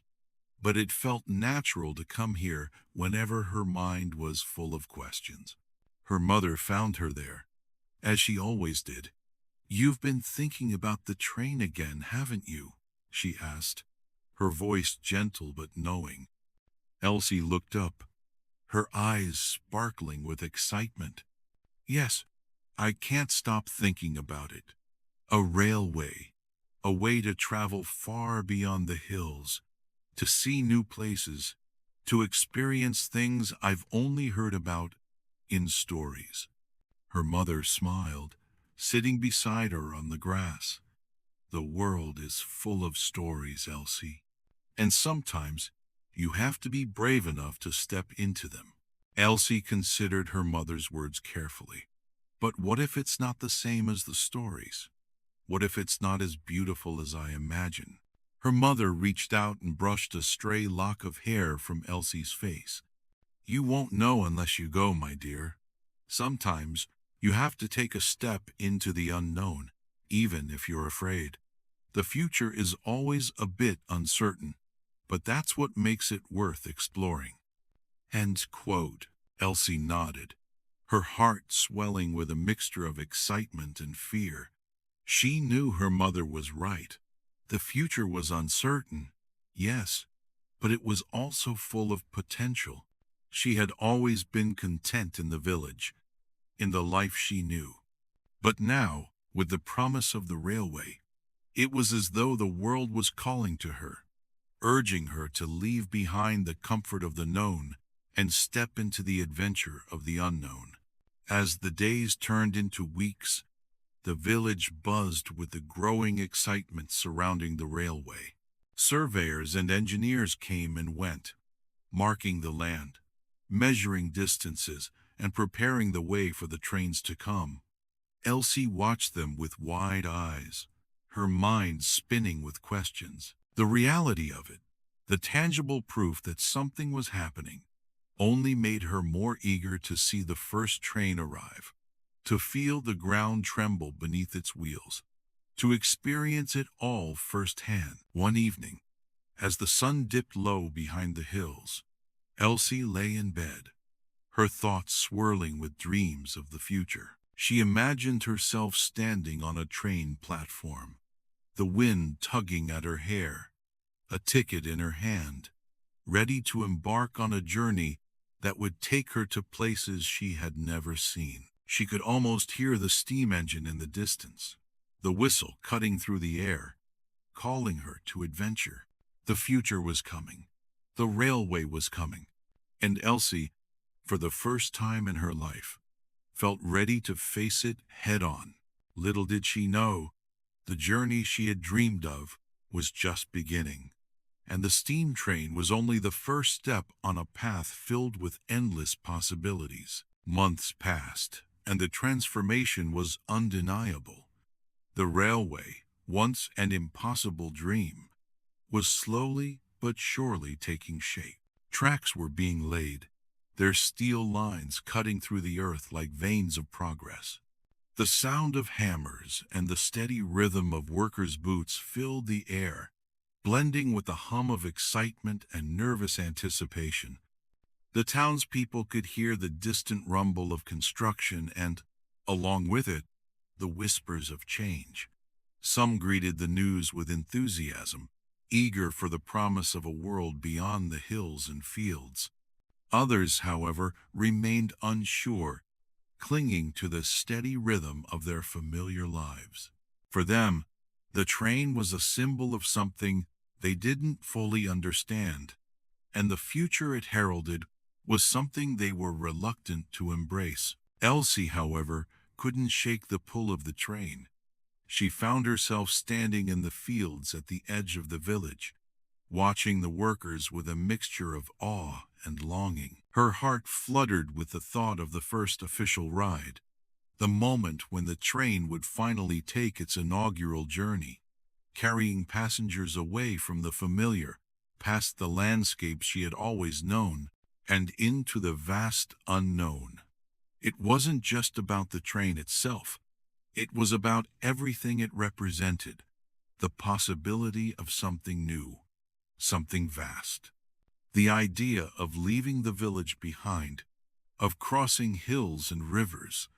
but it felt natural to come here whenever her mind was full of questions. Her mother found her there, as she always did. "You've been thinking about the train again, haven't you?" she asked, her voice gentle but knowing. Elsie looked up, her eyes sparkling with excitement. "Yes, I can't stop thinking about it. A railway, a way to travel far beyond the hills, to see new places, to experience things I've only heard about in stories." Her mother smiled, sitting beside her on the grass. "The world is full of stories, Elsie, and sometimes you have to be brave enough to step into them." Elsie considered her mother's words carefully. But what if it's not the same as the stories? What if it's not as beautiful as I imagine? Her mother reached out and brushed a stray lock of hair from Elsie's face. "You won't know unless you go, my dear. Sometimes you have to take a step into the unknown, even if you're afraid. The future is always a bit uncertain, but that's what makes it worth exploring." End quote. Elsie nodded, her heart swelling with a mixture of excitement and fear. She knew her mother was right. The future was uncertain, yes, but it was also full of potential. She had always been content in the village, in the life she knew. But now, with the promise of the railway, it was as though the world was calling to her, urging her to leave behind the comfort of the known and step into the adventure of the unknown. As the days turned into weeks, the village buzzed with the growing excitement surrounding the railway. Surveyors and engineers came and went, marking the land, measuring distances, and preparing the way for the trains to come. Elsie watched them with wide eyes, her mind spinning with questions. The reality of it, the tangible proof that something was happening, only made her more eager to see the first train arrive, to feel the ground tremble beneath its wheels, to experience it all firsthand. One evening, as the sun dipped low behind the hills, Elsie lay in bed, her thoughts swirling with dreams of the future. She imagined herself standing on a train platform, the wind tugging at her hair, a ticket in her hand, ready to embark on a journey that would take her to places she had never seen. She could almost hear the steam engine in the distance, the whistle cutting through the air, calling her to adventure. The future was coming. The railway was coming. And Elsie, for the first time in her life, felt ready to face it head-on. Little did she know, the journey she had dreamed of was just beginning, and the steam train was only the first step on a path filled with endless possibilities. Months passed, and the transformation was undeniable. The railway, once an impossible dream, was slowly but surely taking shape. Tracks were being laid, their steel lines cutting through the earth like veins of progress. The sound of hammers and the steady rhythm of workers' boots filled the air, blending with the hum of excitement and nervous anticipation. The townspeople could hear the distant rumble of construction and, along with it, the whispers of change. Some greeted the news with enthusiasm, eager for the promise of a world beyond the hills and fields. Others, however, remained unsure, clinging to the steady rhythm of their familiar lives. For them, the train was a symbol of something they didn't fully understand, and the future it heralded was something they were reluctant to embrace. Elsie, however, couldn't shake the pull of the train. She found herself standing in the fields at the edge of the village, watching the workers with a mixture of awe and longing. Her heart fluttered with the thought of the first official ride, the moment when the train would finally take its inaugural journey, carrying passengers away from the familiar, past the landscape she had always known, and into the vast unknown. It wasn't just about the train itself. It was about everything it represented, the possibility of something new, something vast. The idea of leaving the village behind, of crossing hills and rivers,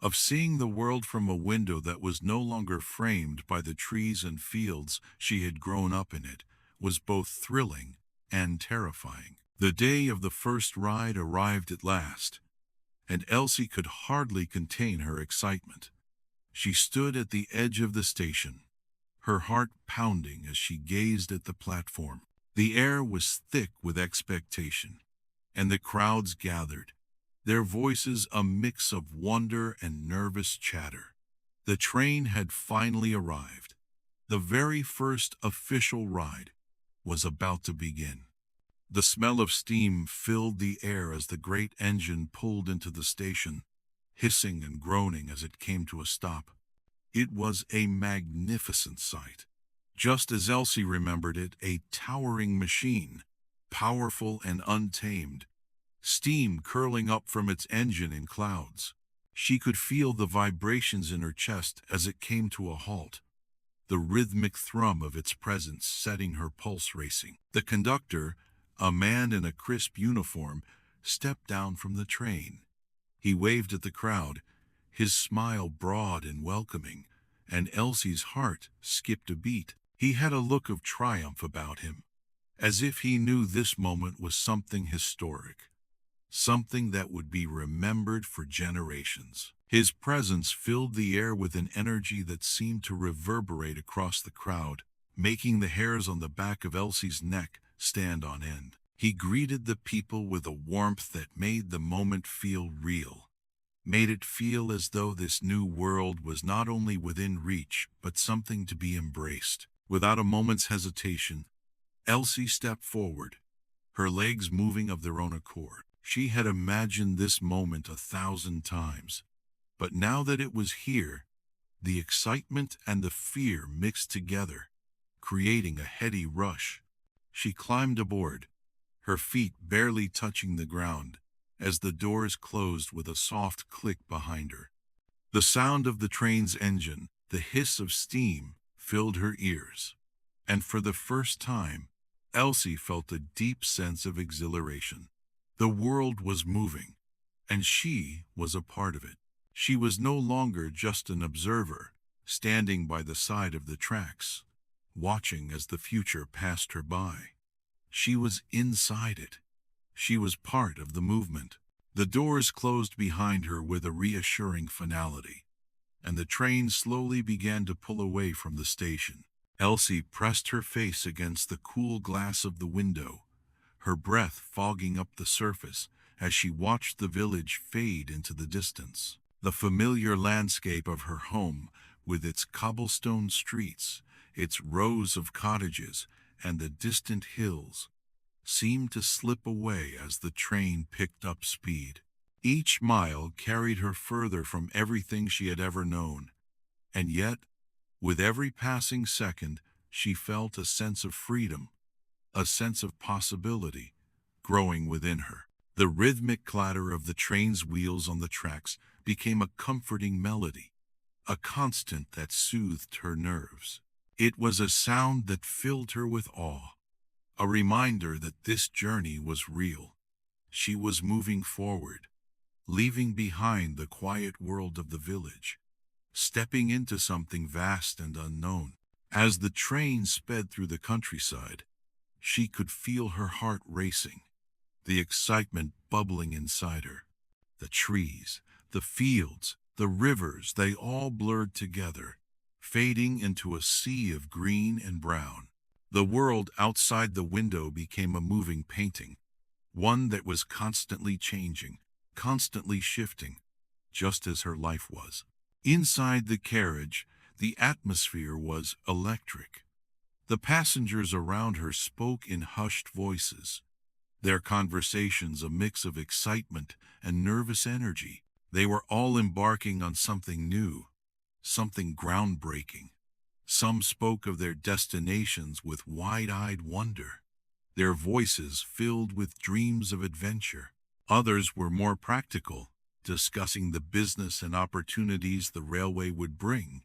of seeing the world from a window that was no longer framed by the trees and fields she had grown up in it, was both thrilling and terrifying. The day of the first ride arrived at last, and Elsie could hardly contain her excitement. She stood at the edge of the station, her heart pounding as she gazed at the platform. The air was thick with expectation, and the crowds gathered, their voices a mix of wonder and nervous chatter. The train had finally arrived. The very first official ride was about to begin. The smell of steam filled the air as the great engine pulled into the station, hissing and groaning as it came to a stop. It was a magnificent sight. Just as Elsie remembered it, a towering machine, powerful and untamed, steam curling up from its engine in clouds. She could feel the vibrations in her chest as it came to a halt, the rhythmic thrum of its presence setting her pulse racing. The conductor, a man in a crisp uniform, stepped down from the train. He waved at the crowd, his smile broad and welcoming, and Elsie's heart skipped a beat. He had a look of triumph about him, as if he knew this moment was something historic, something that would be remembered for generations. His presence filled the air with an energy that seemed to reverberate across the crowd, making the hairs on the back of Elsie's neck stand on end. He greeted the people with a warmth that made the moment feel real, made it feel as though this new world was not only within reach, but something to be embraced. Without a moment's hesitation, Elsie stepped forward, her legs moving of their own accord. She had imagined this moment 1,000 times, but now that it was here, the excitement and the fear mixed together, creating a heady rush. She climbed aboard, her feet barely touching the ground, as the doors closed with a soft click behind her. The sound of the train's engine, the hiss of steam, filled her ears, and for the first time, Elsie felt a deep sense of exhilaration. The world was moving, and she was a part of it. She was no longer just an observer, standing by the side of the tracks, watching as the future passed her by. She was inside it. She was part of the movement. The doors closed behind her with a reassuring finality, and the train slowly began to pull away from the station. Elsie pressed her face against the cool glass of the window, her breath fogging up the surface as she watched the village fade into the distance. The familiar landscape of her home, with its cobblestone streets, its rows of cottages, and the distant hills, seemed to slip away as the train picked up speed. Each mile carried her further from everything she had ever known, and yet, with every passing second, she felt a sense of freedom, a sense of possibility, growing within her. The rhythmic clatter of the train's wheels on the tracks became a comforting melody, a constant that soothed her nerves. It was a sound that filled her with awe, a reminder that this journey was real. She was moving forward, leaving behind the quiet world of the village, stepping into something vast and unknown. As the train sped through the countryside, she could feel her heart racing, the excitement bubbling inside her. The trees, the fields, the rivers, they all blurred together, fading into a sea of green and brown. The world outside the window became a moving painting, one that was constantly changing, constantly shifting, just as her life was. Inside the carriage, the atmosphere was electric. The passengers around her spoke in hushed voices, their conversations a mix of excitement and nervous energy. They were all embarking on something new, something groundbreaking. Some spoke of their destinations with wide-eyed wonder, their voices filled with dreams of adventure. Others were more practical, discussing the business and opportunities the railway would bring,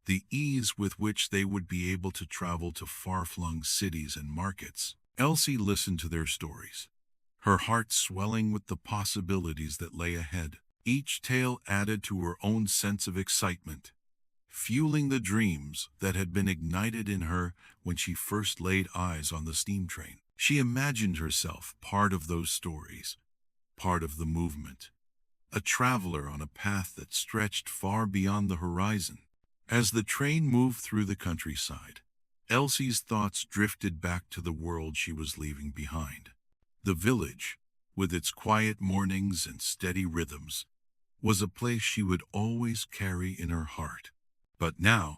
the ease with which they would be able to travel to far-flung cities and markets. Elsie listened to their stories, her heart swelling with the possibilities that lay ahead. Each tale added to her own sense of excitement, fueling the dreams that had been ignited in her when she first laid eyes on the steam train. She imagined herself part of those stories, part of the movement, a traveler on a path that stretched far beyond the horizon. As the train moved through the countryside, Elsie's thoughts drifted back to the world she was leaving behind. The village, with its quiet mornings and steady rhythms, was a place she would always carry in her heart. But now,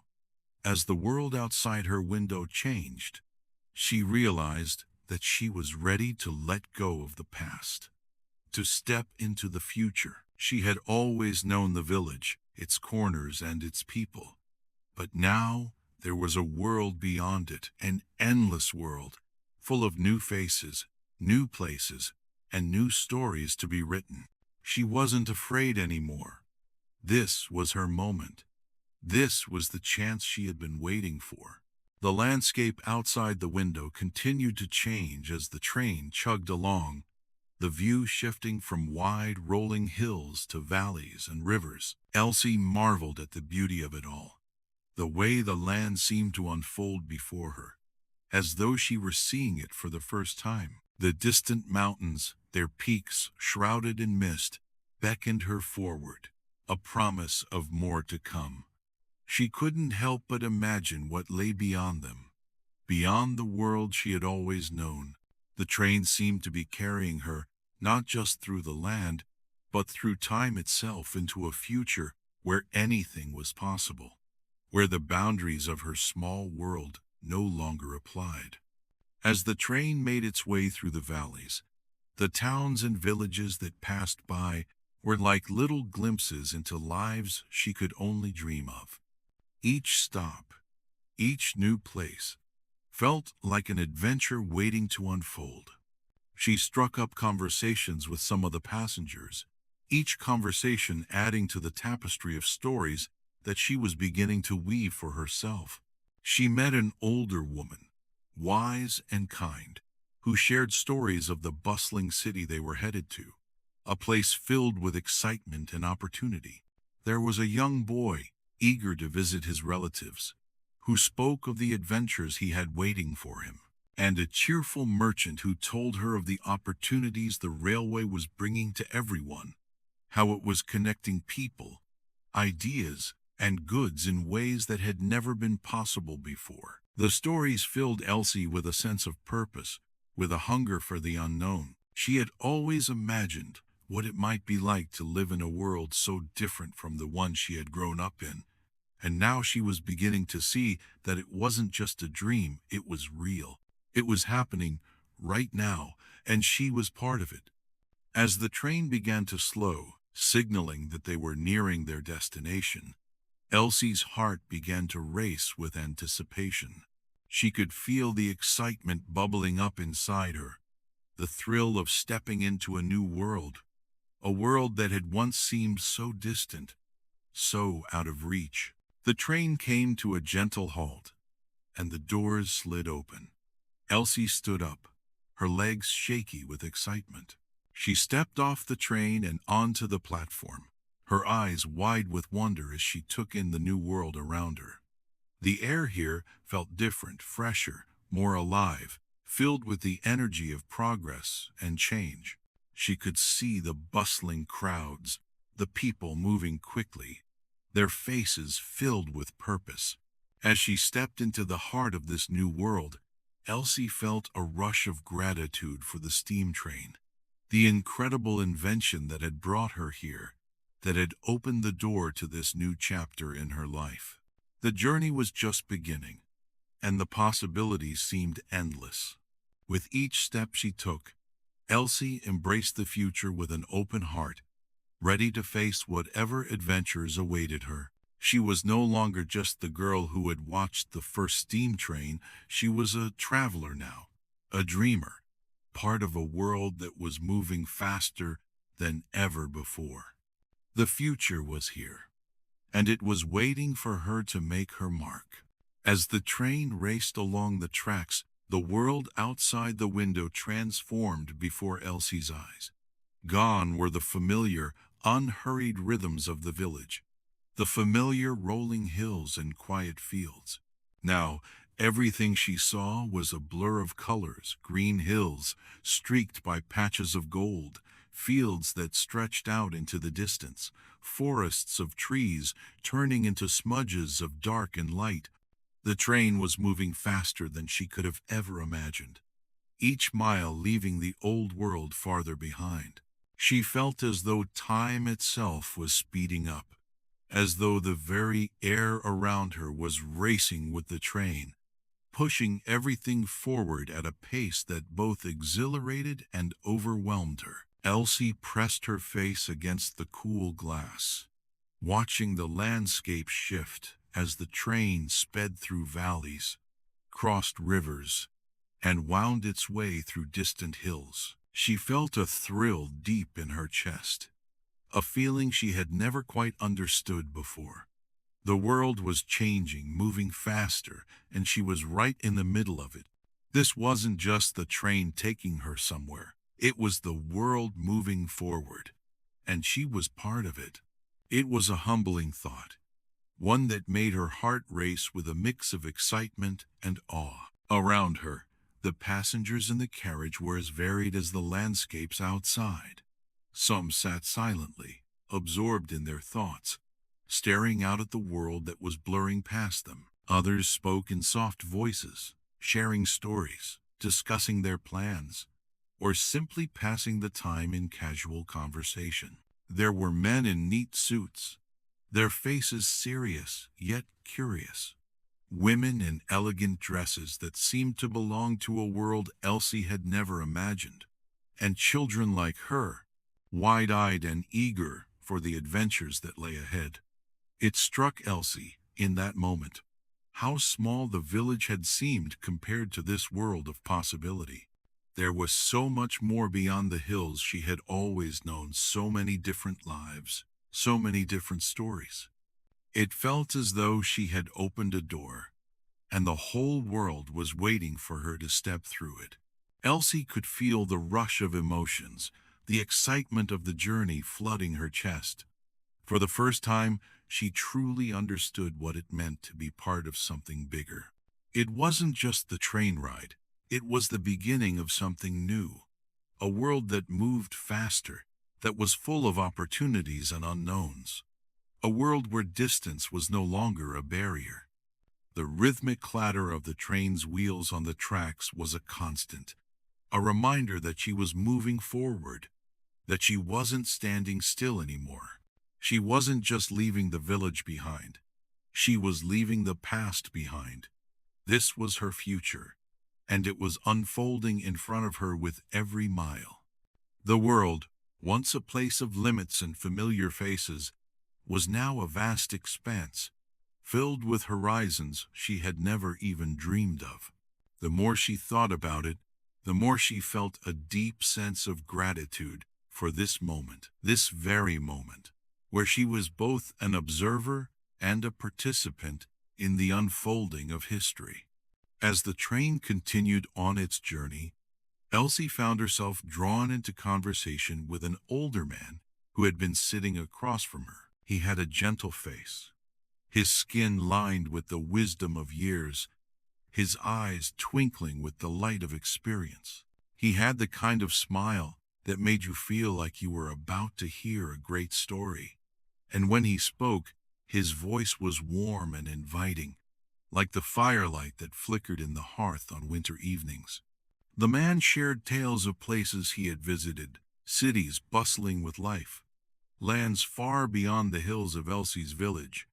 as the world outside her window changed, she realized that she was ready to let go of the past, to step into the future. She had always known the village, its corners and its people. But now there was a world beyond it, an endless world, full of new faces, new places, and new stories to be written. She wasn't afraid anymore. This was her moment. This was the chance she had been waiting for. The landscape outside the window continued to change as the train chugged along, the view shifting from wide, rolling hills to valleys and rivers. Elsie marveled at the beauty of it all, the way the land seemed to unfold before her, as though she were seeing it for the first time. The distant mountains, their peaks shrouded in mist, beckoned her forward, a promise of more to come. She couldn't help but imagine what lay beyond them, beyond the world she had always known. The train seemed to be carrying her not just through the land, but through time itself into a future where anything was possible, where the boundaries of her small world no longer applied. As the train made its way through the valleys, the towns and villages that passed by were like little glimpses into lives she could only dream of. Each stop, each new place, felt like an adventure waiting to unfold. She struck up conversations with some of the passengers, each conversation adding to the tapestry of stories that she was beginning to weave for herself. She met an older woman, wise and kind, who shared stories of the bustling city they were headed to, a place filled with excitement and opportunity. There was a young boy, eager to visit his relatives, who spoke of the adventures he had waiting for him, and a cheerful merchant who told her of the opportunities the railway was bringing to everyone, how it was connecting people, ideas, and goods in ways that had never been possible before. The stories filled Elsie with a sense of purpose, with a hunger for the unknown. She had always imagined what it might be like to live in a world so different from the one she had grown up in, and now she was beginning to see that it wasn't just a dream, it was real. It was happening right now, and she was part of it. As the train began to slow, signaling that they were nearing their destination, Elsie's heart began to race with anticipation. She could feel the excitement bubbling up inside her, the thrill of stepping into a new world, a world that had once seemed so distant, so out of reach. The train came to a gentle halt, and the doors slid open. Elsie stood up, her legs shaky with excitement. She stepped off the train and onto the platform, her eyes wide with wonder as she took in the new world around her. The air here felt different, fresher, more alive, filled with the energy of progress and change. She could see the bustling crowds, the people moving quickly, their faces filled with purpose. As she stepped into the heart of this new world, Elsie felt a rush of gratitude for the steam train, the incredible invention that had brought her here, that had opened the door to this new chapter in her life. The journey was just beginning, and the possibilities seemed endless. With each step she took, Elsie embraced the future with an open heart, ready to face whatever adventures awaited her. She was no longer just the girl who had watched the first steam train. She was a traveler now, a dreamer, part of a world that was moving faster than ever before. The future was here, and it was waiting for her to make her mark. As the train raced along the tracks, the world outside the window transformed before Elsie's eyes. Gone were the familiar, unhurried rhythms of the village, the familiar rolling hills and quiet fields. Now, everything she saw was a blur of colors: green hills streaked by patches of gold, fields that stretched out into the distance, forests of trees turning into smudges of dark and light. The train was moving faster than she could have ever imagined, each mile leaving the old world farther behind. She felt as though time itself was speeding up, as though the very air around her was racing with the train, pushing everything forward at a pace that both exhilarated and overwhelmed her. Elsie pressed her face against the cool glass, watching the landscape shift as the train sped through valleys, crossed rivers, and wound its way through distant hills. She felt a thrill deep in her chest, a feeling she had never quite understood before. The world was changing, moving faster, and she was right in the middle of it. This wasn't just the train taking her somewhere. It was the world moving forward, and she was part of it. It was a humbling thought, one that made her heart race with a mix of excitement and awe. Around her, the passengers in the carriage were as varied as the landscapes outside. Some sat silently, absorbed in their thoughts, staring out at the world that was blurring past them. Others spoke in soft voices, sharing stories, discussing their plans, or simply passing the time in casual conversation. There were men in neat suits, their faces serious yet curious. Women in elegant dresses that seemed to belong to a world Elsie had never imagined. And children like her, wide-eyed and eager for the adventures that lay ahead. It struck Elsie, in that moment, how small the village had seemed compared to this world of possibility. There was so much more beyond the hills she had always known, so many different lives, so many different stories. It felt as though she had opened a door, and the whole world was waiting for her to step through it. Elsie could feel the rush of emotions, the excitement of the journey flooding her chest. For the first time, she truly understood what it meant to be part of something bigger. It wasn't just the train ride. It was the beginning of something new, a world that moved faster, that was full of opportunities and unknowns, a world where distance was no longer a barrier. The rhythmic clatter of the train's wheels on the tracks was a constant, a reminder that she was moving forward, that she wasn't standing still anymore. She wasn't just leaving the village behind. She was leaving the past behind. This was her future, and it was unfolding in front of her with every mile. The world, once a place of limits and familiar faces, was now a vast expanse, filled with horizons she had never even dreamed of. The more she thought about it, the more she felt a deep sense of gratitude for this moment, this very moment, where she was both an observer and a participant in the unfolding of history. As the train continued on its journey, Elsie found herself drawn into conversation with an older man who had been sitting across from her. He had a gentle face, his skin lined with the wisdom of years, his eyes twinkling with the light of experience. He had the kind of smile that made you feel like you were about to hear a great story. And when he spoke, his voice was warm and inviting, like the firelight that flickered in the hearth on winter evenings. The man shared tales of places he had visited, cities bustling with life, lands far beyond the hills of Elsie's village,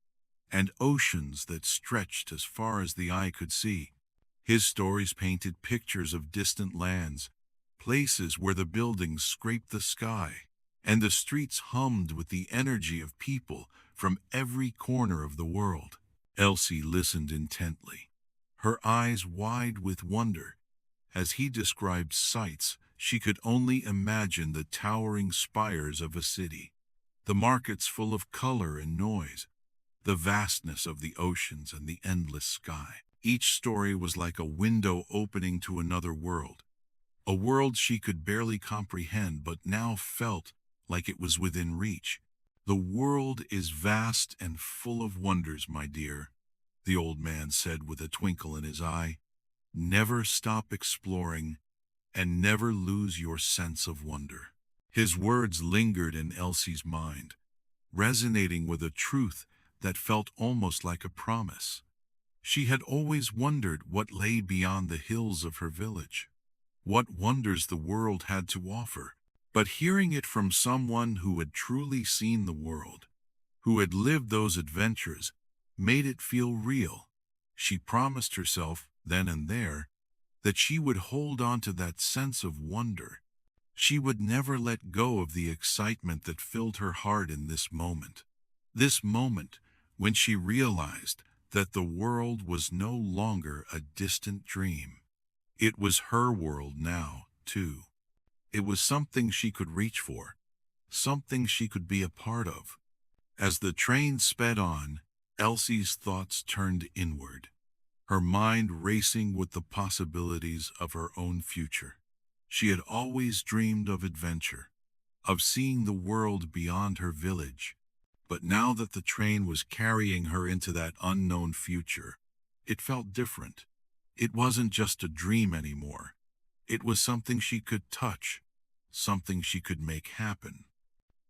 and oceans that stretched as far as the eye could see. His stories painted pictures of distant lands, places where the buildings scraped the sky, and the streets hummed with the energy of people from every corner of the world. Elsie listened intently, her eyes wide with wonder. As he described sights, she could only imagine the towering spires of a city, the markets full of color and noise, the vastness of the oceans and the endless sky. Each story was like a window opening to another world, a world she could barely comprehend but now felt like it was within reach. The world is vast and full of wonders, my dear, the old man said with a twinkle in his eye. Never stop exploring and never lose your sense of wonder. His words lingered in Elsie's mind, resonating with a truth that felt almost like a promise. She had always wondered what lay beyond the hills of her village, what wonders the world had to offer. But hearing it from someone who had truly seen the world, who had lived those adventures, made it feel real. She promised herself, then and there, that she would hold on to that sense of wonder. She would never let go of the excitement that filled her heart in this moment. This moment when she realized that the world was no longer a distant dream. It was her world now, too. It was something she could reach for, something she could be a part of. As the train sped on, Elsie's thoughts turned inward, her mind racing with the possibilities of her own future. She had always dreamed of adventure, of seeing the world beyond her village. But now that the train was carrying her into that unknown future, it felt different. It wasn't just a dream anymore. It was something she could touch, something she could make happen.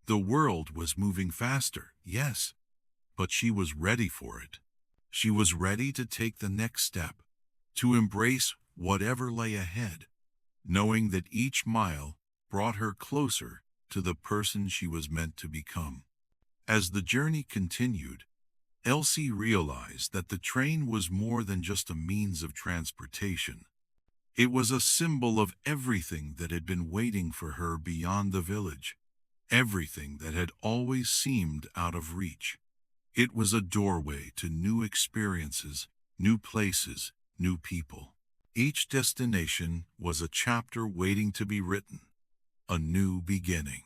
The world was moving faster, yes, but she was ready for it. She was ready to take the next step, to embrace whatever lay ahead, knowing that each mile brought her closer to the person she was meant to become. As the journey continued, Elsie realized that the train was more than just a means of transportation. It was a symbol of everything that had been waiting for her beyond the village, everything that had always seemed out of reach. It was a doorway to new experiences, new places, new people. Each destination was a chapter waiting to be written, a new beginning.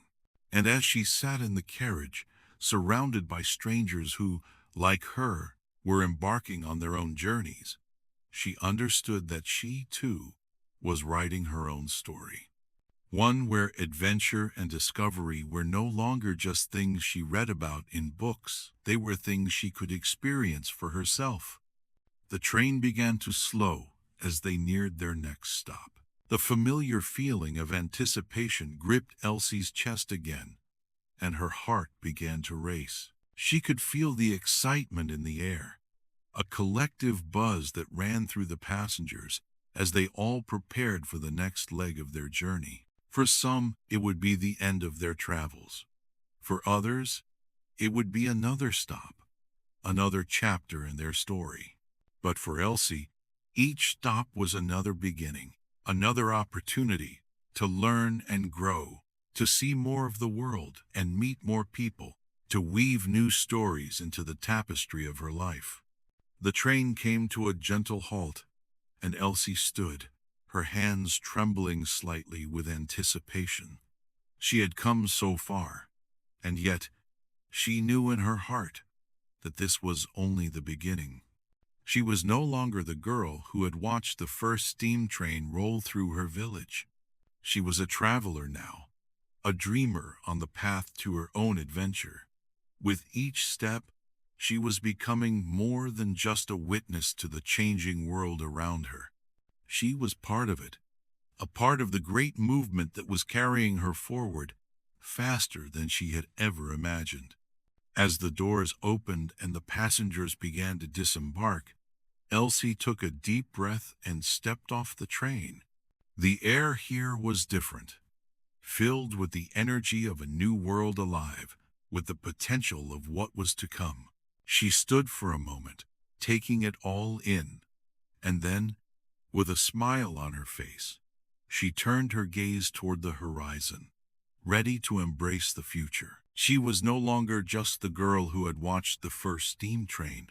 And as she sat in the carriage, surrounded by strangers who, like her, were embarking on their own journeys, she understood that she, too, was writing her own story. One where adventure and discovery were no longer just things she read about in books. They were things she could experience for herself. The train began to slow as they neared their next stop. The familiar feeling of anticipation gripped Elsie's chest again, and her heart began to race. She could feel the excitement in the air, a collective buzz that ran through the passengers as they all prepared for the next leg of their journey. For some, it would be the end of their travels. For others, it would be another stop, another chapter in their story. But for Elsie, each stop was another beginning, another opportunity to learn and grow, to see more of the world and meet more people, to weave new stories into the tapestry of her life. The train came to a gentle halt, and Elsie stood, her hands trembling slightly with anticipation. She had come so far, and yet she knew in her heart that this was only the beginning. She was no longer the girl who had watched the first steam train roll through her village. She was a traveler now, a dreamer on the path to her own adventure. With each step, she was becoming more than just a witness to the changing world around her. She was part of it, a part of the great movement that was carrying her forward faster than she had ever imagined. As the doors opened and the passengers began to disembark, Elsie took a deep breath and stepped off the train. The air here was different, filled with the energy of a new world alive, with the potential of what was to come. She stood for a moment, taking it all in, and then, with a smile on her face, she turned her gaze toward the horizon. ready to embrace the future. She was no longer just the girl who had watched the first steam train.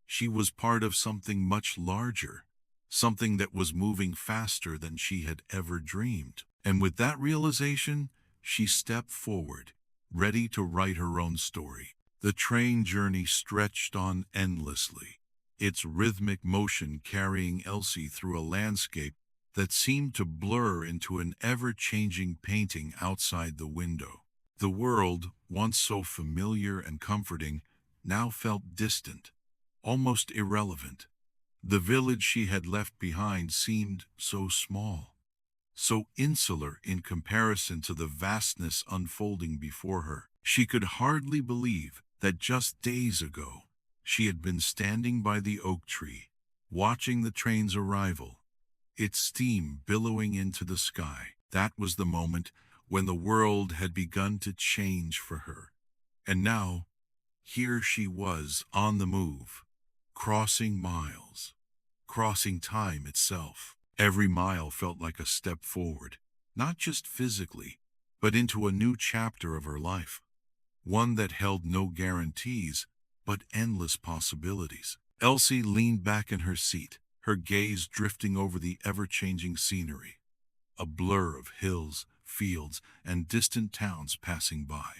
She was part of something much larger, something that was moving faster than she had ever dreamed. And with that realization, she stepped forward, ready to write her own story. The train journey stretched on endlessly, its rhythmic motion carrying Elsie through a landscape that seemed to blur into an ever-changing painting outside the window. The world, once so familiar and comforting, now felt distant, almost irrelevant. The village she had left behind seemed so small, so insular in comparison to the vastness unfolding before her. She could hardly believe that just days ago she had been standing by the oak tree, watching the train's arrival, its steam billowing into the sky. That was the moment when the world had begun to change for her. And now, here she was on the move, crossing miles, crossing time itself. Every mile felt like a step forward, not just physically, but into a new chapter of her life, one that held no guarantees, but endless possibilities. Elsie leaned back in her seat, her gaze drifting over the ever-changing scenery, a blur of hills, fields, and distant towns passing by.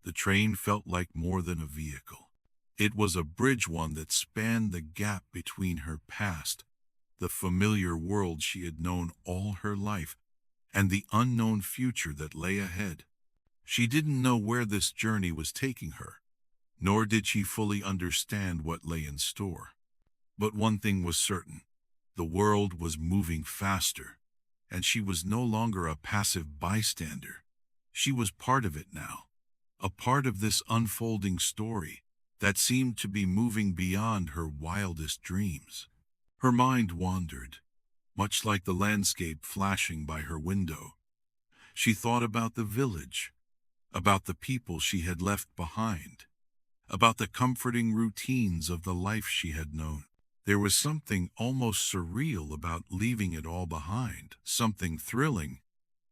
The train felt like more than a vehicle. It was a bridge, one that spanned the gap between her past, the familiar world she had known all her life, and the unknown future that lay ahead. She didn't know where this journey was taking her, nor did she fully understand what lay in store. But one thing was certain: the world was moving faster, and she was no longer a passive bystander. She was part of it now, a part of this unfolding story that seemed to be moving beyond her wildest dreams. Her mind wandered, much like the landscape flashing by her window. She thought about the village, about the people she had left behind, about the comforting routines of the life she had known. There was something almost surreal about leaving it all behind, something thrilling,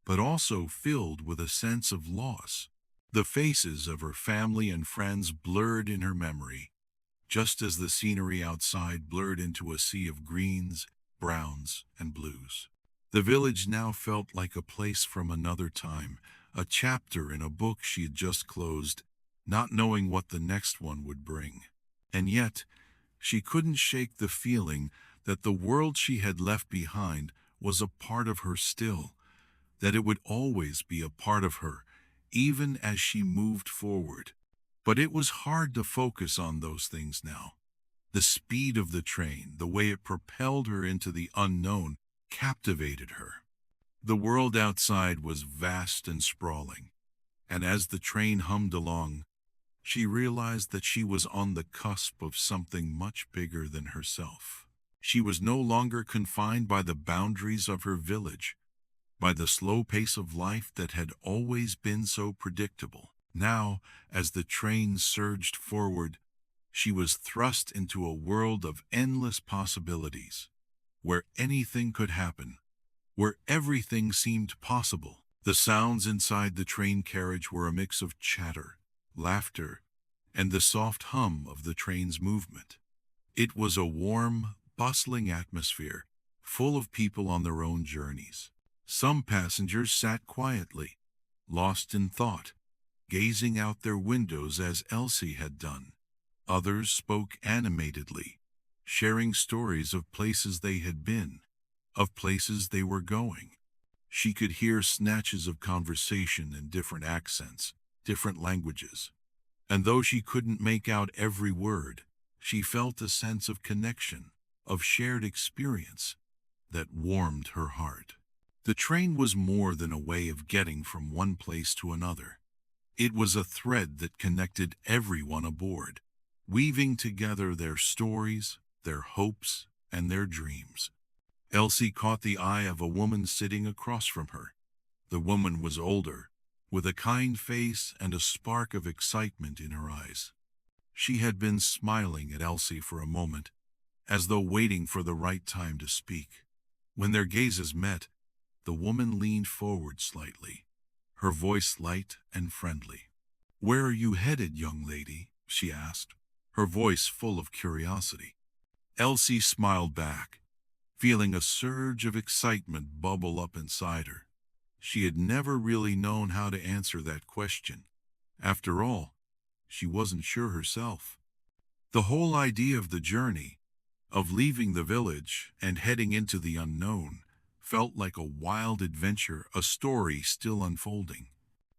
but also filled with a sense of loss. The faces of her family and friends blurred in her memory, just as the scenery outside blurred into a sea of greens, browns, and blues. The village now felt like a place from another time, a chapter in a book she had just closed, not knowing what the next one would bring. And yet, she couldn't shake the feeling that the world she had left behind was a part of her still, that it would always be a part of her, even as she moved forward. But it was hard to focus on those things now. The speed of the train, the way it propelled her into the unknown, captivated her. The world outside was vast and sprawling, and as the train hummed along, she realized that she was on the cusp of something much bigger than herself. She was no longer confined by the boundaries of her village, by the slow pace of life that had always been so predictable. Now, as the train surged forward, she was thrust into a world of endless possibilities, where anything could happen, where everything seemed possible. The sounds inside the train carriage were a mix of chatter, laughter, and the soft hum of the train's movement. It was a warm, bustling atmosphere, full of people on their own journeys. Some passengers sat quietly, lost in thought, gazing out their windows as Elsie had done. Others spoke animatedly, sharing stories of places they had been, of places they were going. She could hear snatches of conversation in different accents, different languages. And though she couldn't make out every word, she felt a sense of connection, of shared experience, that warmed her heart. The train was more than a way of getting from one place to another. It was a thread that connected everyone aboard, weaving together their stories, their hopes, and their dreams. Elsie caught the eye of a woman sitting across from her. The woman was older, with a kind face and a spark of excitement in her eyes. She had been smiling at Elsie for a moment, as though waiting for the right time to speak. When their gazes met, the woman leaned forward slightly, her voice light and friendly. "Where are you headed, young lady?" she asked, her voice full of curiosity. Elsie smiled back, feeling a surge of excitement bubble up inside her. She had never really known how to answer that question. After all, she wasn't sure herself. The whole idea of the journey, of leaving the village and heading into the unknown, felt like a wild adventure, a story still unfolding.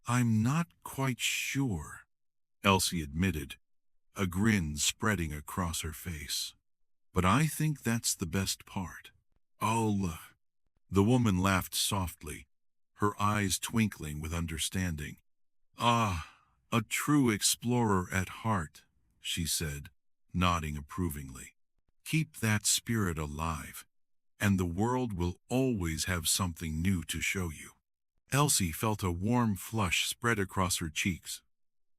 "I'm not quite sure," Elsie admitted, a grin spreading across her face. "But I think that's the best part." "Oh," the woman laughed softly, her eyes twinkling with understanding. "Ah, a true explorer at heart," she said, nodding approvingly. "Keep that spirit alive, and the world will always have something new to show you." Elsie felt a warm flush spread across her cheeks,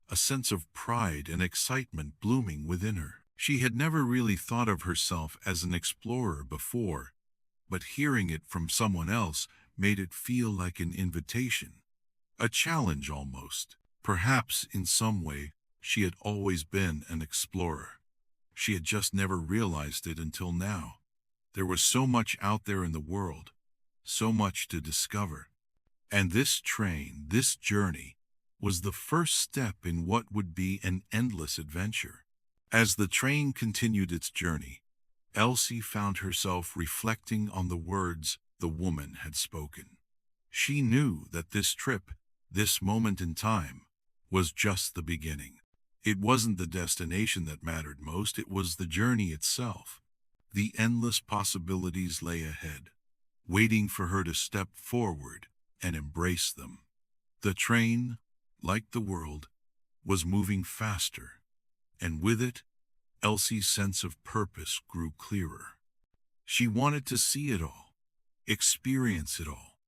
a sense of pride and excitement blooming within her. She had never really thought of herself as an explorer before, but hearing it from someone else made it feel like an invitation, a challenge almost. Perhaps in some way she had always been an explorer. She had just never realized it until now. There was so much out there in the world, so much to discover. And this train, this journey, was the first step in what would be an endless adventure. As the train continued its journey, Elsie found herself reflecting on the words the woman had spoken. She knew that this trip, this moment in time, was just the beginning. It wasn't the destination that mattered most, it was the journey itself. The endless possibilities lay ahead, waiting for her to step forward and embrace them. The train, like the world, was moving faster, and with it, Elsie's sense of purpose grew clearer. She wanted to see it all, experience it all.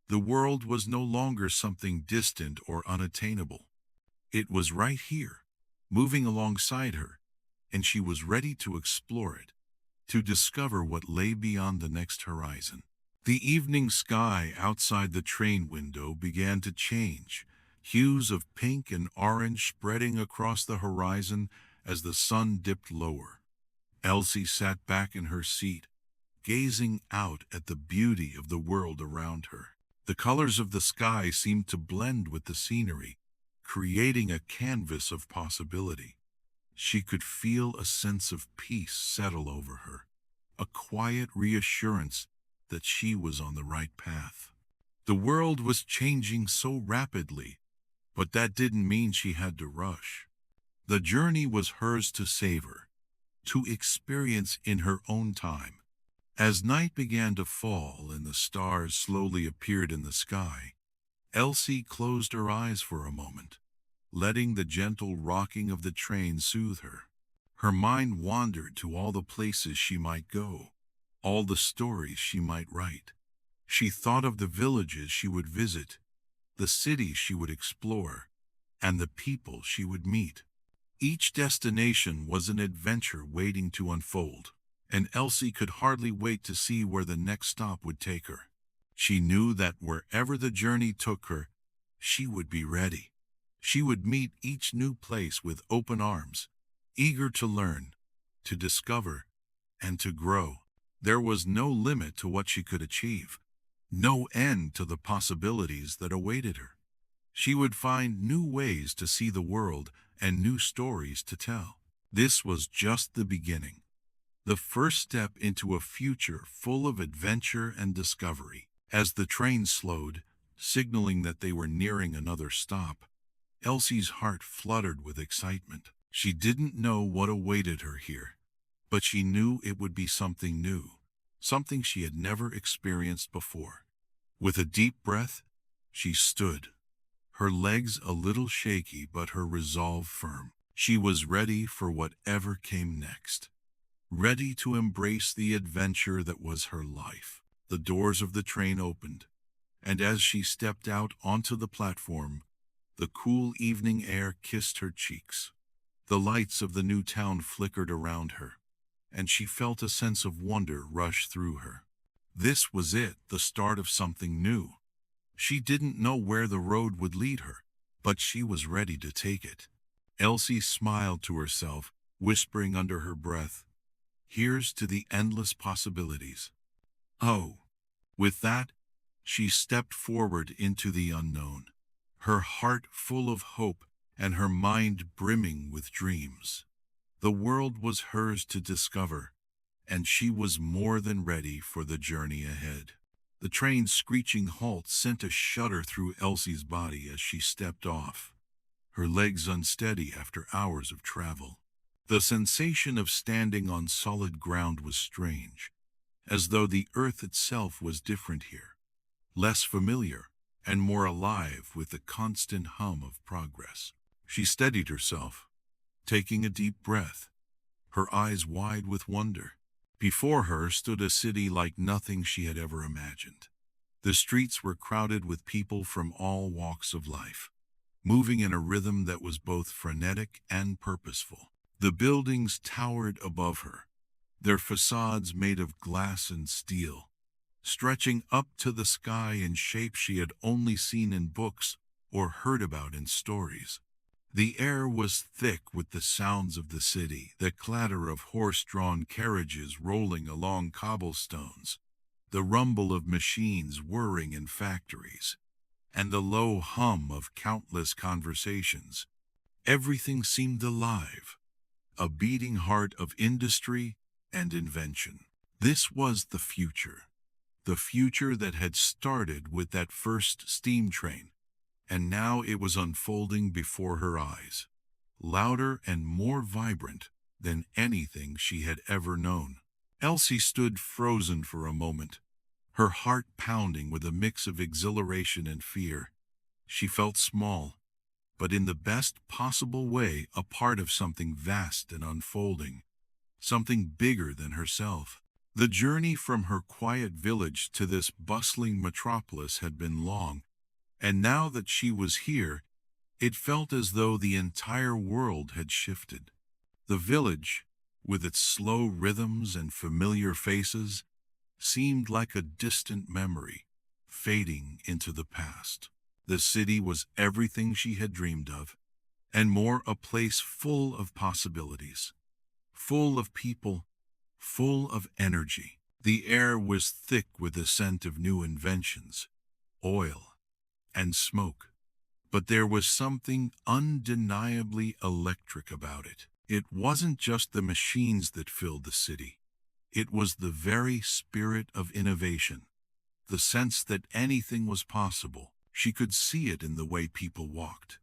The world was no longer something distant or unattainable. It was right here, moving alongside her, and she was ready to explore it, to discover what lay beyond the next horizon. The evening sky outside the train window began to change, hues of pink and orange spreading across the horizon as the sun dipped lower. Elsie sat back in her seat, gazing out at the beauty of the world around her. The colors of the sky seemed to blend with the scenery, creating a canvas of possibility. She could feel a sense of peace settle over her, a quiet reassurance that she was on the right path. The world was changing so rapidly, but that didn't mean she had to rush. The journey was hers to savor, to experience in her own time. As night began to fall and the stars slowly appeared in the sky, Elsie closed her eyes for a moment, letting the gentle rocking of the train soothe her. Her mind wandered to all the places she might go, all the stories she might write. She thought of the villages she would visit, the cities she would explore, and the people she would meet. Each destination was an adventure waiting to unfold, and Elsie could hardly wait to see where the next stop would take her. She knew that wherever the journey took her, she would be ready. She would meet each new place with open arms, eager to learn, to discover, and to grow. There was no limit to what she could achieve, no end to the possibilities that awaited her. She would find new ways to see the world and new stories to tell. This was just the beginning, the first step into a future full of adventure and discovery. As the train slowed, signaling that they were nearing another stop, Elsie's heart fluttered with excitement. She didn't know what awaited her here, but she knew it would be something new, something she had never experienced before. With a deep breath, she stood, her legs a little shaky but her resolve firm. She was ready for whatever came next, ready to embrace the adventure that was her life. The doors of the train opened, and as she stepped out onto the platform, the cool evening air kissed her cheeks. The lights of the new town flickered around her, and she felt a sense of wonder rush through her. This was it, the start of something new. She didn't know where the road would lead her, but she was ready to take it. Elsie smiled to herself, whispering under her breath, "Here's to the endless possibilities." Oh, with that, she stepped forward into the unknown, her heart full of hope and her mind brimming with dreams. The world was hers to discover, and she was more than ready for the journey ahead. The train's screeching halt sent a shudder through Elsie's body as she stepped off, her legs unsteady after hours of travel. The sensation of standing on solid ground was strange, as though the earth itself was different here, less familiar and more alive with the constant hum of progress. She steadied herself, taking a deep breath, her eyes wide with wonder. Before her stood a city like nothing she had ever imagined. The streets were crowded with people from all walks of life, moving in a rhythm that was both frenetic and purposeful. The buildings towered above her, their facades made of glass and steel, stretching up to the sky in shapes she had only seen in books or heard about in stories. The air was thick with the sounds of the city, the clatter of horse-drawn carriages rolling along cobblestones, the rumble of machines whirring in factories, and the low hum of countless conversations. Everything seemed alive, a beating heart of industry and invention. This was the future that had started with that first steam train, and now it was unfolding before her eyes, louder and more vibrant than anything she had ever known. Elsie stood frozen for a moment, her heart pounding with a mix of exhilaration and fear. She felt small, but in the best possible way a part of something vast and unfolding, something bigger than herself. The journey from her quiet village to this bustling metropolis had been long, and now that she was here, it felt as though the entire world had shifted. The village, with its slow rhythms and familiar faces, seemed like a distant memory, fading into the past. The city was everything she had dreamed of, and more, a place full of possibilities, full of people, full of energy. The air was thick with the scent of new inventions, oil, and smoke, but there was something undeniably electric about it. It wasn't just the machines that filled the city. It was the very spirit of innovation, the sense that anything was possible. She could see it in the way people walked,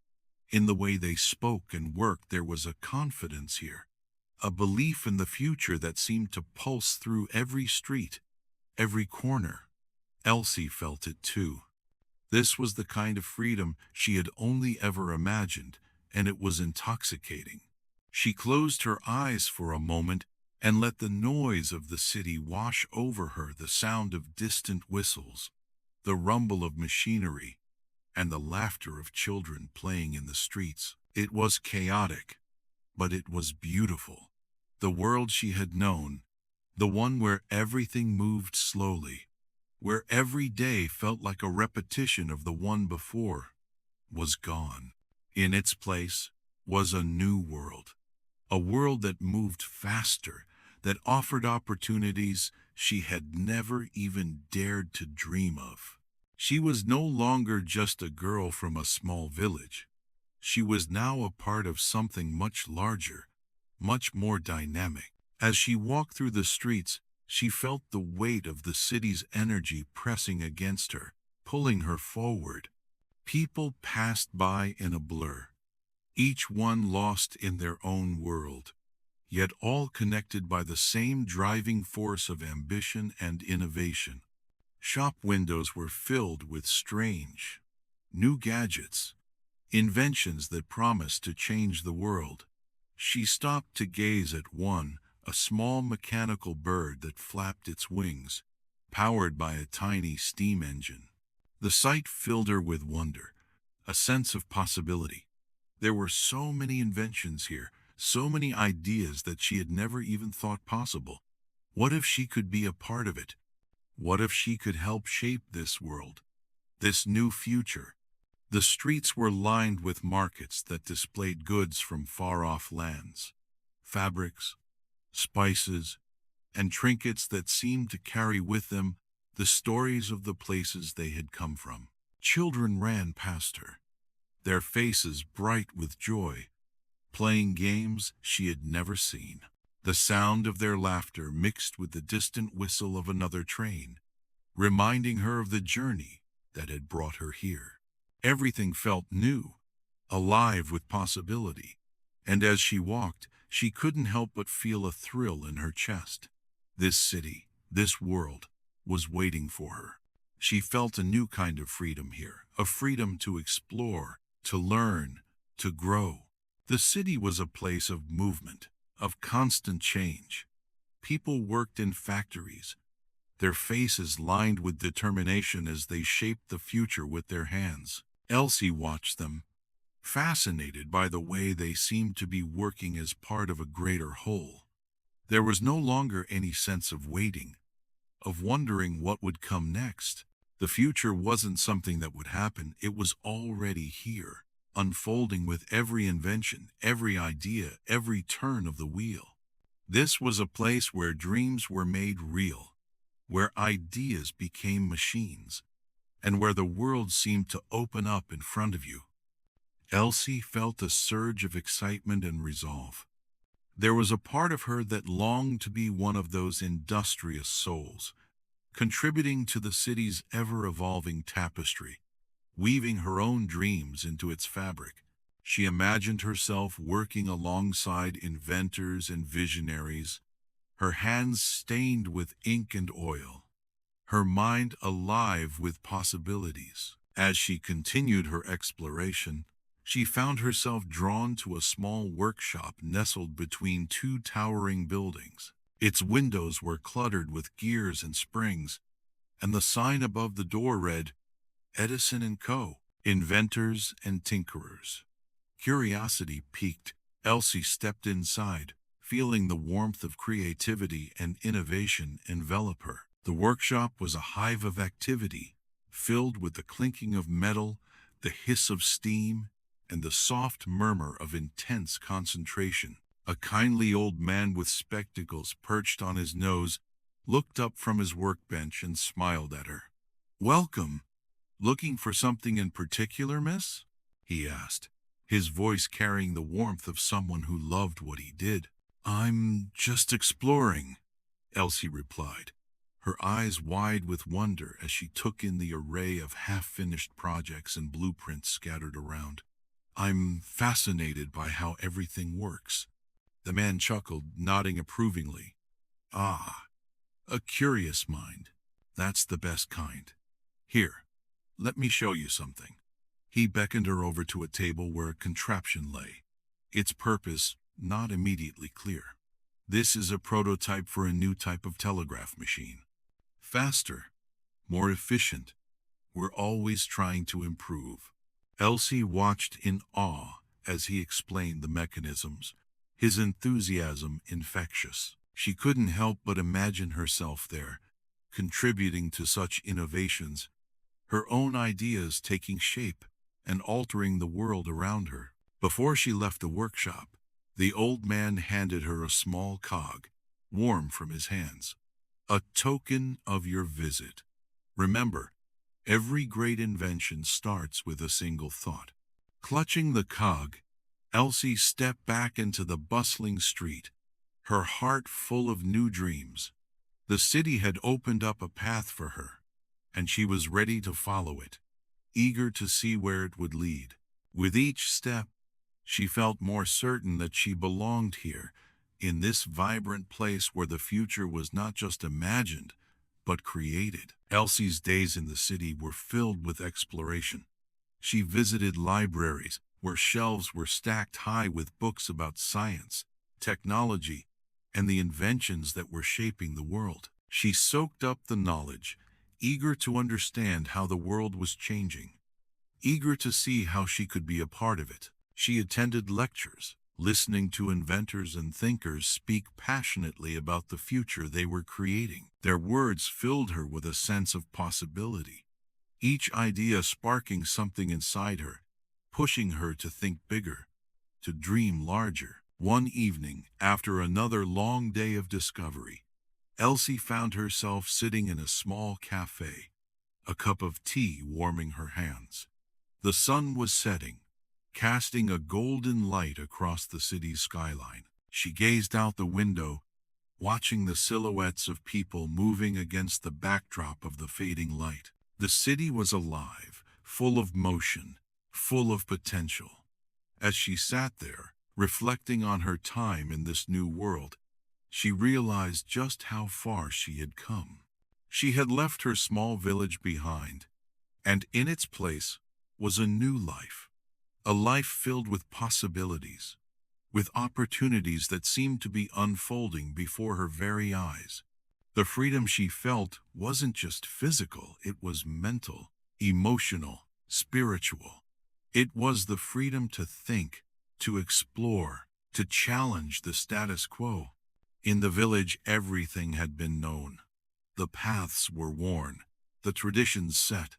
in the way they spoke and worked. There was a confidence here, a belief in the future that seemed to pulse through every street, every corner. Elsie felt it too. This was the kind of freedom she had only ever imagined, and it was intoxicating. She closed her eyes for a moment and let the noise of the city wash over her, the sound of distant whistles, the rumble of machinery, and the laughter of children playing in the streets. It was chaotic, but it was beautiful. The world she had known, the one where everything moved slowly, where every day felt like a repetition of the one before, was gone. In its place was a new world, a world that moved faster, that offered opportunities she had never even dared to dream of. She was no longer just a girl from a small village. She was now a part of something much larger, much more dynamic. As she walked through the streets, she felt the weight of the city's energy pressing against her, pulling her forward. People passed by in a blur, each one lost in their own world, yet all connected by the same driving force of ambition and innovation. Shop windows were filled with strange, new gadgets, inventions that promised to change the world. She stopped to gaze at one, a small mechanical bird that flapped its wings, powered by a tiny steam engine. The sight filled her with wonder, a sense of possibility. There were so many inventions here, so many ideas that she had never even thought possible. What if she could be a part of it? What if she could help shape this world? this new future. The streets were lined with markets that displayed goods from far-off lands, fabrics, spices, and trinkets that seemed to carry with them the stories of the places they had come from. Children ran past her, their faces bright with joy, playing games she had never seen. The sound of their laughter mixed with the distant whistle of another train, reminding her of the journey that had brought her here. Everything felt new, alive with possibility, and as she walked, she couldn't help but feel a thrill in her chest. This city, this world, was waiting for her. She felt a new kind of freedom here, a freedom to explore, to learn, to grow. The city was a place of movement, of constant change. People worked in factories, their faces lined with determination as they shaped the future with their hands. Elsie watched them, fascinated by the way they seemed to be working as part of a greater whole. There was no longer any sense of waiting, of wondering what would come next. The future wasn't something that would happen, it was already here, unfolding with every invention, every idea, every turn of the wheel. This was a place where dreams were made real, where ideas became machines, and where the world seemed to open up in front of you. Elsie felt a surge of excitement and resolve. There was a part of her that longed to be one of those industrious souls, contributing to the city's ever-evolving tapestry, weaving her own dreams into its fabric. She imagined herself working alongside inventors and visionaries, her hands stained with ink and oil, her mind alive with possibilities. As she continued her exploration, she found herself drawn to a small workshop nestled between two towering buildings. Its windows were cluttered with gears and springs, and the sign above the door read, Edison & Co., Inventors and Tinkerers. Curiosity piqued. Elsie stepped inside, feeling the warmth of creativity and innovation envelop her. The workshop was a hive of activity, filled with the clinking of metal, the hiss of steam, and the soft murmur of intense concentration. A kindly old man with spectacles perched on his nose looked up from his workbench and smiled at her. "Welcome. Looking for something in particular, miss?" he asked, his voice carrying the warmth of someone who loved what he did. "I'm just exploring," Elsie replied, her eyes wide with wonder as she took in the array of half-finished projects and blueprints scattered around. "I'm fascinated by how everything works." The man chuckled, nodding approvingly. "Ah, a curious mind. That's the best kind. Here, let me show you something." He beckoned her over to a table where a contraption lay, its purpose not immediately clear. "This is a prototype for a new type of telegraph machine. Faster, more efficient. We're always trying to improve." Elsie watched in awe as he explained the mechanisms, his enthusiasm infectious. She couldn't help but imagine herself there, contributing to such innovations, her own ideas taking shape and altering the world around her. Before she left the workshop, the old man handed her a small cog, warm from his hands. "A token of your visit. Remember, every great invention starts with a single thought." Clutching the cog, Elsie stepped back into the bustling street, her heart full of new dreams. The city had opened up a path for her, and she was ready to follow it, eager to see where it would lead. With each step, she felt more certain that she belonged here, in this vibrant place where the future was not just imagined, but created. Elsie's days in the city were filled with exploration. She visited libraries, where shelves were stacked high with books about science, technology, and the inventions that were shaping the world. She soaked up the knowledge, eager to understand how the world was changing, eager to see how she could be a part of it. She attended lectures, listening to inventors and thinkers speak passionately about the future they were creating. Their words filled her with a sense of possibility. each idea sparking something inside her, pushing her to think bigger, to dream larger. One evening, after another long day of discovery, Elsie found herself sitting in a small cafe, a cup of tea warming her hands. The sun was setting, casting a golden light across the city's skyline. She gazed out the window, watching the silhouettes of people moving against the backdrop of the fading light. The city was alive, full of motion, full of potential. As she sat there, reflecting on her time in this new world, she realized just how far she had come. She had left her small village behind, and in its place was a new life, a life filled with possibilities, with opportunities that seemed to be unfolding before her very eyes. The freedom she felt wasn't just physical, it was mental, emotional, spiritual. It was the freedom to think, to explore, to challenge the status quo. In the village, everything had been known. The paths were worn, the traditions set.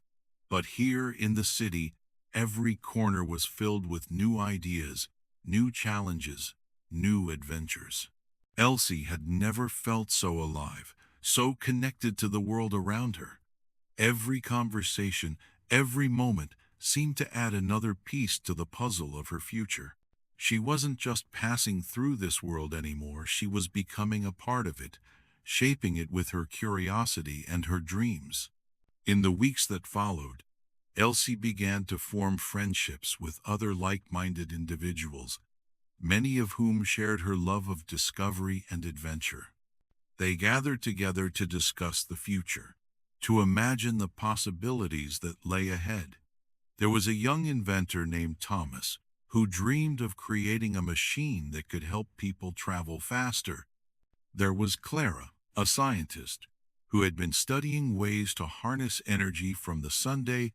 But here in the city, every corner was filled with new ideas, new challenges, new adventures. Elsie had never felt so alive, so connected to the world around her. Every conversation, every moment seemed to add another piece to the puzzle of her future. She wasn't just passing through this world anymore, she was becoming a part of it, shaping it with her curiosity and her dreams. In the weeks that followed, Elsie began to form friendships with other like-minded individuals, many of whom shared her love of discovery and adventure. They gathered together to discuss the future, to imagine the possibilities that lay ahead. There was a young inventor named Thomas, who dreamed of creating a machine that could help people travel faster. There was Clara, a scientist, who had been studying ways to harness energy from the sunday,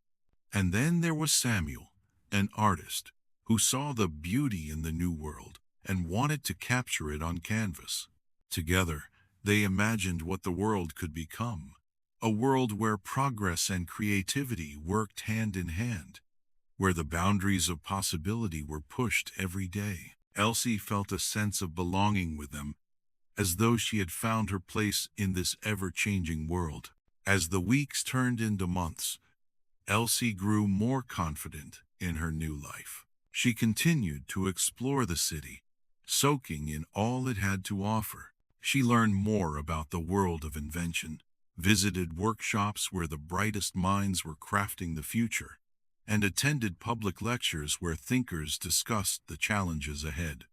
and then there was Samuel, an artist, who saw the beauty in the new world and wanted to capture it on canvas. Together, they imagined what the world could become, a world where progress and creativity worked hand in hand, where the boundaries of possibility were pushed every day. Elsie felt a sense of belonging with them, as though she had found her place in this ever-changing world. As the weeks turned into months, Elsie grew more confident in her new life. She continued to explore the city, soaking in all it had to offer. She learned more about the world of invention, visited workshops where the brightest minds were crafting the future, and attended public lectures where thinkers discussed the challenges ahead.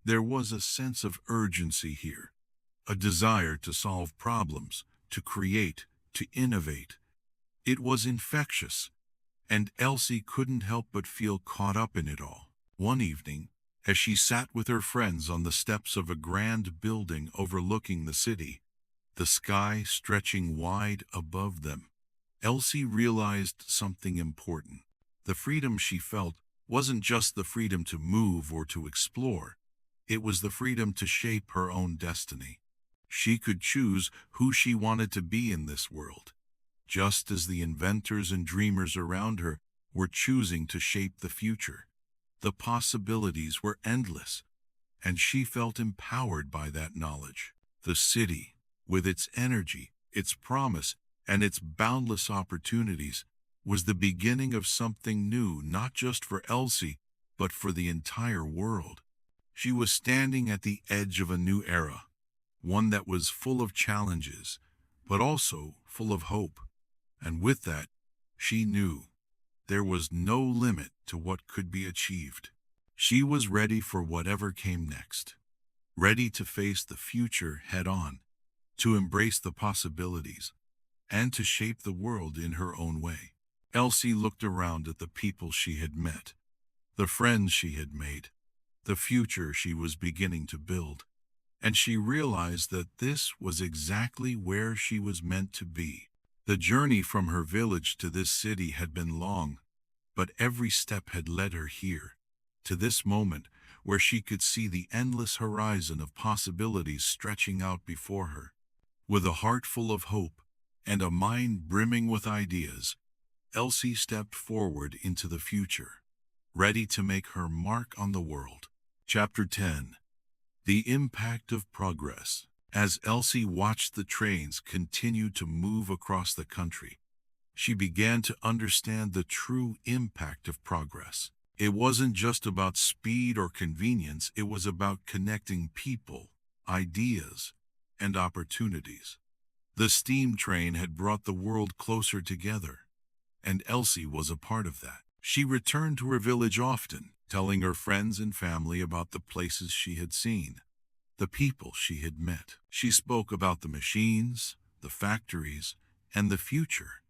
There was a sense of urgency here, a desire to solve problems, to create, to innovate. It was infectious, and Elsie couldn't help but feel caught up in it all. One evening, as she sat with her friends on the steps of a grand building overlooking the city, the sky stretching wide above them, Elsie realized something important. The freedom she felt wasn't just the freedom to move or to explore. It was the freedom to shape her own destiny. She could choose who she wanted to be in this world, just as the inventors and dreamers around her were choosing to shape the future. The possibilities were endless, and she felt empowered by that knowledge. The city, with its energy, its promise, and its boundless opportunities, was the beginning of something new, not just for Elsie, but for the entire world. She was standing at the edge of a new era, one that was full of challenges, but also full of hope. And with that, she knew there was no limit to what could be achieved. She was ready for whatever came next, ready to face the future head-on, to embrace the possibilities, and to shape the world in her own way. Elsie looked around at the people she had met, the friends she had made, the future she was beginning to build, and she realized that this was exactly where she was meant to be. The journey from her village to this city had been long, but every step had led her here, to this moment where she could see the endless horizon of possibilities stretching out before her. With a heart full of hope and a mind brimming with ideas, Elsie stepped forward into the future, ready to make her mark on the world. Chapter 10. The Impact of Progress. As Elsie watched the trains continue to move across the country, she began to understand the true impact of progress. It wasn't just about speed or convenience, it was about connecting people, ideas, and opportunities. The steam train had brought the world closer together, and Elsie was a part of that. She returned to her village often, telling her friends and family about the places she had seen, the people she had met. She spoke about the machines, the factories, and the future.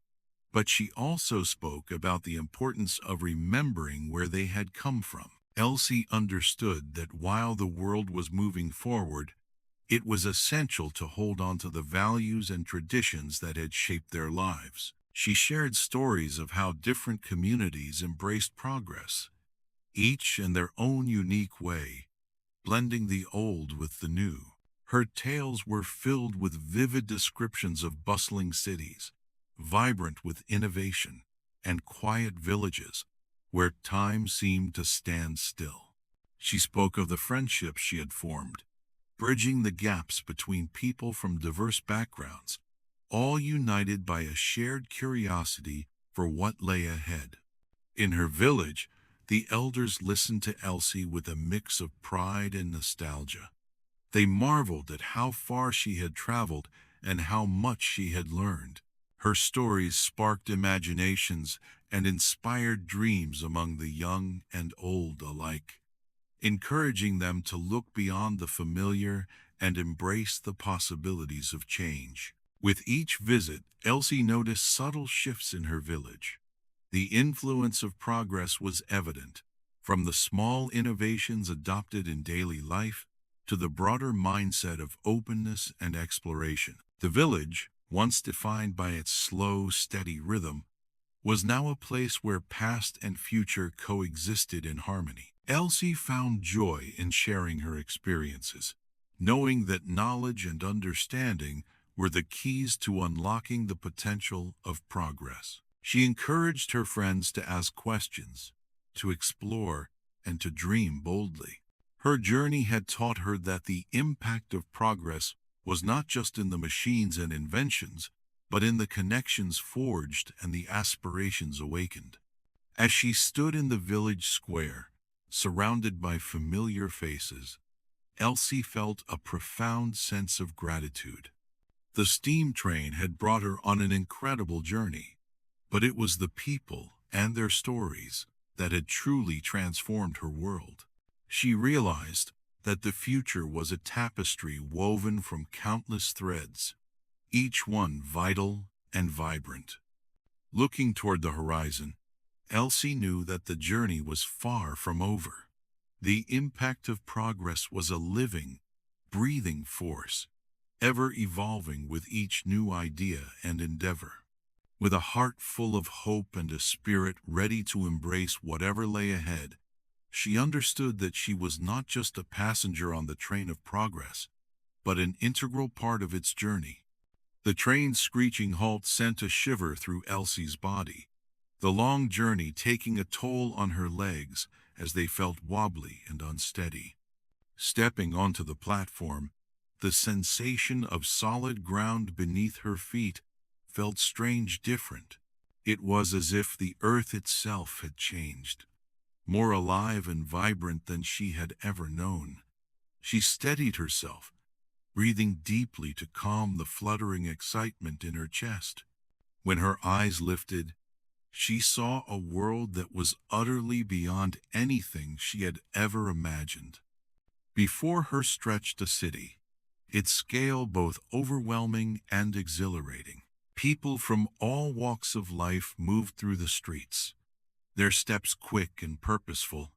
But she also spoke about the importance of remembering where they had come from. Elsie understood that while the world was moving forward, it was essential to hold on to the values and traditions that had shaped their lives. She shared stories of how different communities embraced progress, each in their own unique way, blending the old with the new. Her tales were filled with vivid descriptions of bustling cities, vibrant with innovation, and quiet villages where time seemed to stand still. She spoke of the friendships she had formed, bridging the gaps between people from diverse backgrounds, all united by a shared curiosity for what lay ahead. In her village, the elders listened to Elsie with a mix of pride and nostalgia. They marveled at how far she had traveled and how much she had learned. Her stories sparked imaginations and inspired dreams among the young and old alike, encouraging them to look beyond the familiar and embrace the possibilities of change. With each visit, Elsie noticed subtle shifts in her village. The influence of progress was evident, from the small innovations adopted in daily life to the broader mindset of openness and exploration. The village, once defined by its slow, steady rhythm, was now a place where past and future coexisted in harmony. Elsie found joy in sharing her experiences, knowing that knowledge and understanding were the keys to unlocking the potential of progress. She encouraged her friends to ask questions, to explore, and to dream boldly. Her journey had taught her that the impact of progress was not just in the machines and inventions, but in the connections forged and the aspirations awakened. As she stood in the village square, surrounded by familiar faces, Elsie felt a profound sense of gratitude. The steam train had brought her on an incredible journey, but it was the people and their stories that had truly transformed her world. She realized that the future was a tapestry woven from countless threads, each one vital and vibrant. Looking toward the horizon, Elsie knew that the journey was far from over. The impact of progress was a living, breathing force, ever evolving with each new idea and endeavor. With a heart full of hope and a spirit ready to embrace whatever lay ahead, she understood that she was not just a passenger on the train of progress, but an integral part of its journey. The train's screeching halt sent a shiver through Elsie's body, the long journey taking a toll on her legs as they felt wobbly and unsteady. Stepping onto the platform, the sensation of solid ground beneath her feet felt strange different. It was as if the earth itself had changed, more alive and vibrant than she had ever known. She steadied herself, breathing deeply to calm the fluttering excitement in her chest. When her eyes lifted, she saw a world that was utterly beyond anything she had ever imagined. Before her stretched a city, its scale both overwhelming and exhilarating. People from all walks of life moved through the streets, their steps quick and purposeful,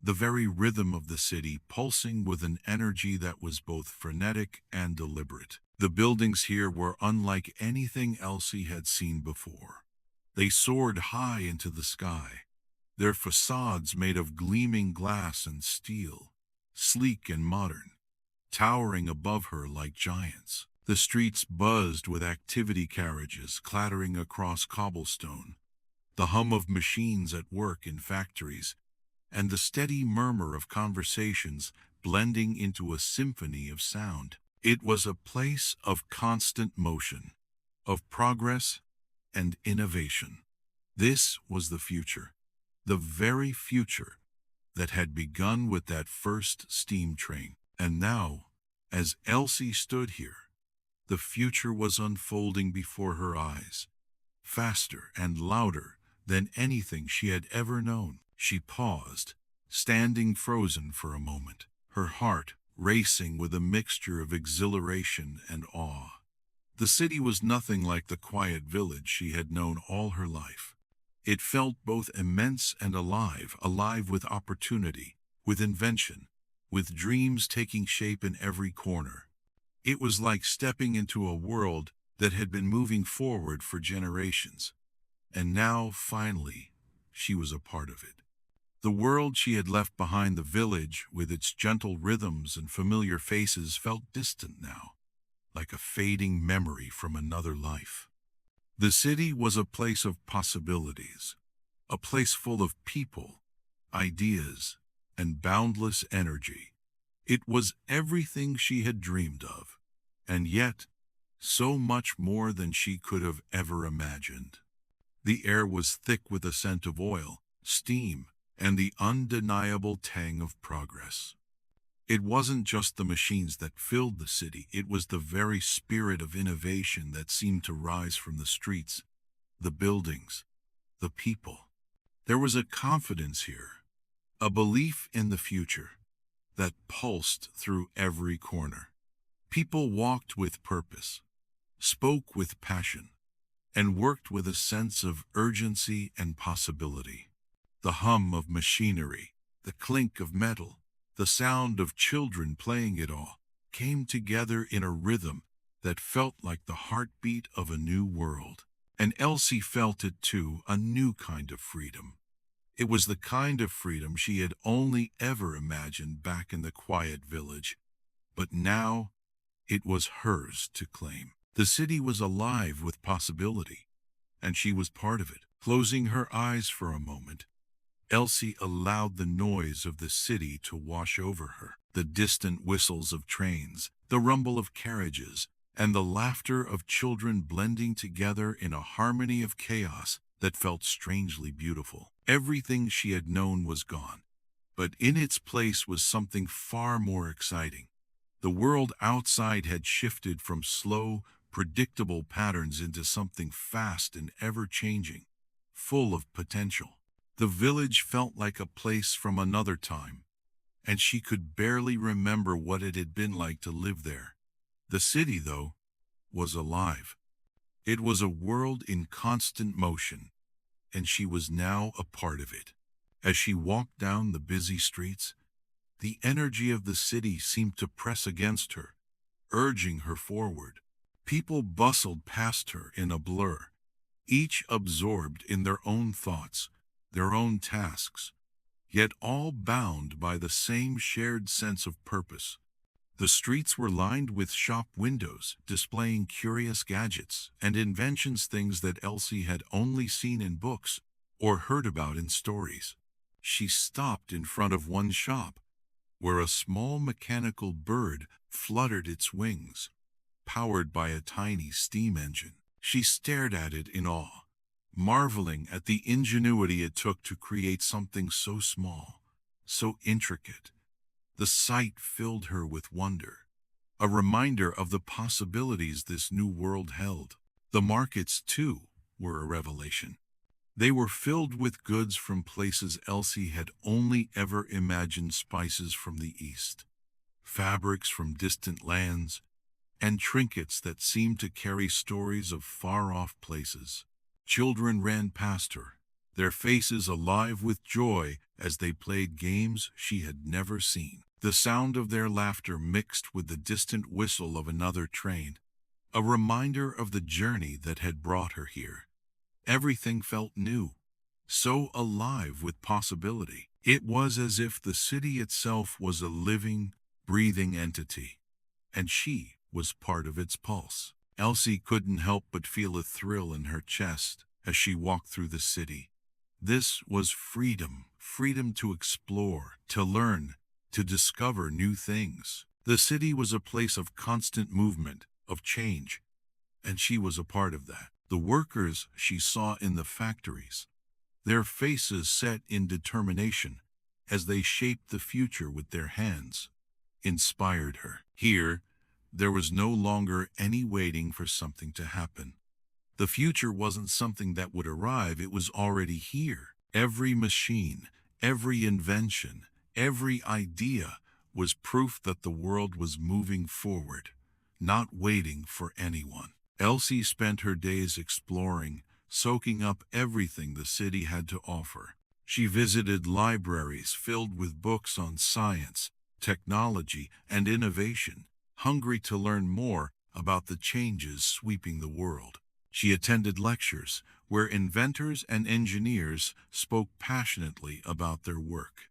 the very rhythm of the city pulsing with an energy that was both frenetic and deliberate. The buildings here were unlike anything Elsie had seen before. They soared high into the sky, their facades made of gleaming glass and steel, sleek and modern, towering above her like giants. The streets buzzed with activity carriages clattering across cobblestone, the hum of machines at work in factories, and the steady murmur of conversations blending into a symphony of sound. It was a place of constant motion, of progress and innovation. This was the future, the very future that had begun with that first steam train. And now, as Elsie stood here, the future was unfolding before her eyes, faster and louder than anything she had ever known. She paused, standing frozen for a moment, her heart racing with a mixture of exhilaration and awe. The city was nothing like the quiet village she had known all her life. It felt both immense and alive, alive with opportunity, with invention, with dreams taking shape in every corner. It was like stepping into a world that had been moving forward for generations. And now, finally, she was a part of it. The world she had left behind, the village, with its gentle rhythms and familiar faces, felt distant now, like a fading memory from another life. The city was a place of possibilities, a place full of people, ideas, and boundless energy. It was everything she had dreamed of, and yet so much more than she could have ever imagined. The air was thick with the scent of oil, steam, and the undeniable tang of progress. It wasn't just the machines that filled the city, it was the very spirit of innovation that seemed to rise from the streets, the buildings, the people. There was a confidence here, a belief in the future, that pulsed through every corner. People walked with purpose, spoke with passion, and worked with a sense of urgency and possibility. The hum of machinery, the clink of metal, the sound of children playing, it all came together in a rhythm that felt like the heartbeat of a new world. And Elsie felt it too, a new kind of freedom. It was the kind of freedom she had only ever imagined back in the quiet village, but now it was hers to claim. The city was alive with possibility, and she was part of it. Closing her eyes for a moment, Elsie allowed the noise of the city to wash over her. The distant whistles of trains, the rumble of carriages, and the laughter of children blending together in a harmony of chaos that felt strangely beautiful. Everything she had known was gone, but in its place was something far more exciting. The world outside had shifted from slow, predictable patterns into something fast and ever-changing, full of potential. The village felt like a place from another time, and she could barely remember what it had been like to live there. The city, though, was alive. It was a world in constant motion, and she was now a part of it. As she walked down the busy streets, the energy of the city seemed to press against her, urging her forward. People bustled past her in a blur, each absorbed in their own thoughts, their own tasks, yet all bound by the same shared sense of purpose. The streets were lined with shop windows displaying curious gadgets and inventions, things that Elsie had only seen in books or heard about in stories. She stopped in front of one shop, where a small mechanical bird fluttered its wings, powered by a tiny steam engine. She stared at it in awe, marveling at the ingenuity it took to create something so small, so intricate. The sight filled her with wonder, a reminder of the possibilities this new world held. The markets, too, were a revelation. They were filled with goods from places Elsie had only ever imagined, spices from the east, fabrics from distant lands, and trinkets that seemed to carry stories of far-off places. Children ran past her, their faces alive with joy as they played games she had never seen. The sound of their laughter mixed with the distant whistle of another train, a reminder of the journey that had brought her here. Everything felt new, so alive with possibility. It was as if the city itself was a living, breathing entity, and she was part of its pulse. Elsie couldn't help but feel a thrill in her chest as she walked through the city. This was freedom, freedom to explore, to learn, to discover new things. The city was a place of constant movement, of change, and she was a part of that. The workers she saw in the factories, their faces set in determination as they shaped the future with their hands, inspired her. Here, there was no longer any waiting for something to happen. The future wasn't something that would arrive, it was already here. Every machine, every invention, every idea was proof that the world was moving forward, not waiting for anyone. Elsie spent her days exploring, soaking up everything the city had to offer. She visited libraries filled with books on science, technology, and innovation, hungry to learn more about the changes sweeping the world. She attended lectures where inventors and engineers spoke passionately about their work.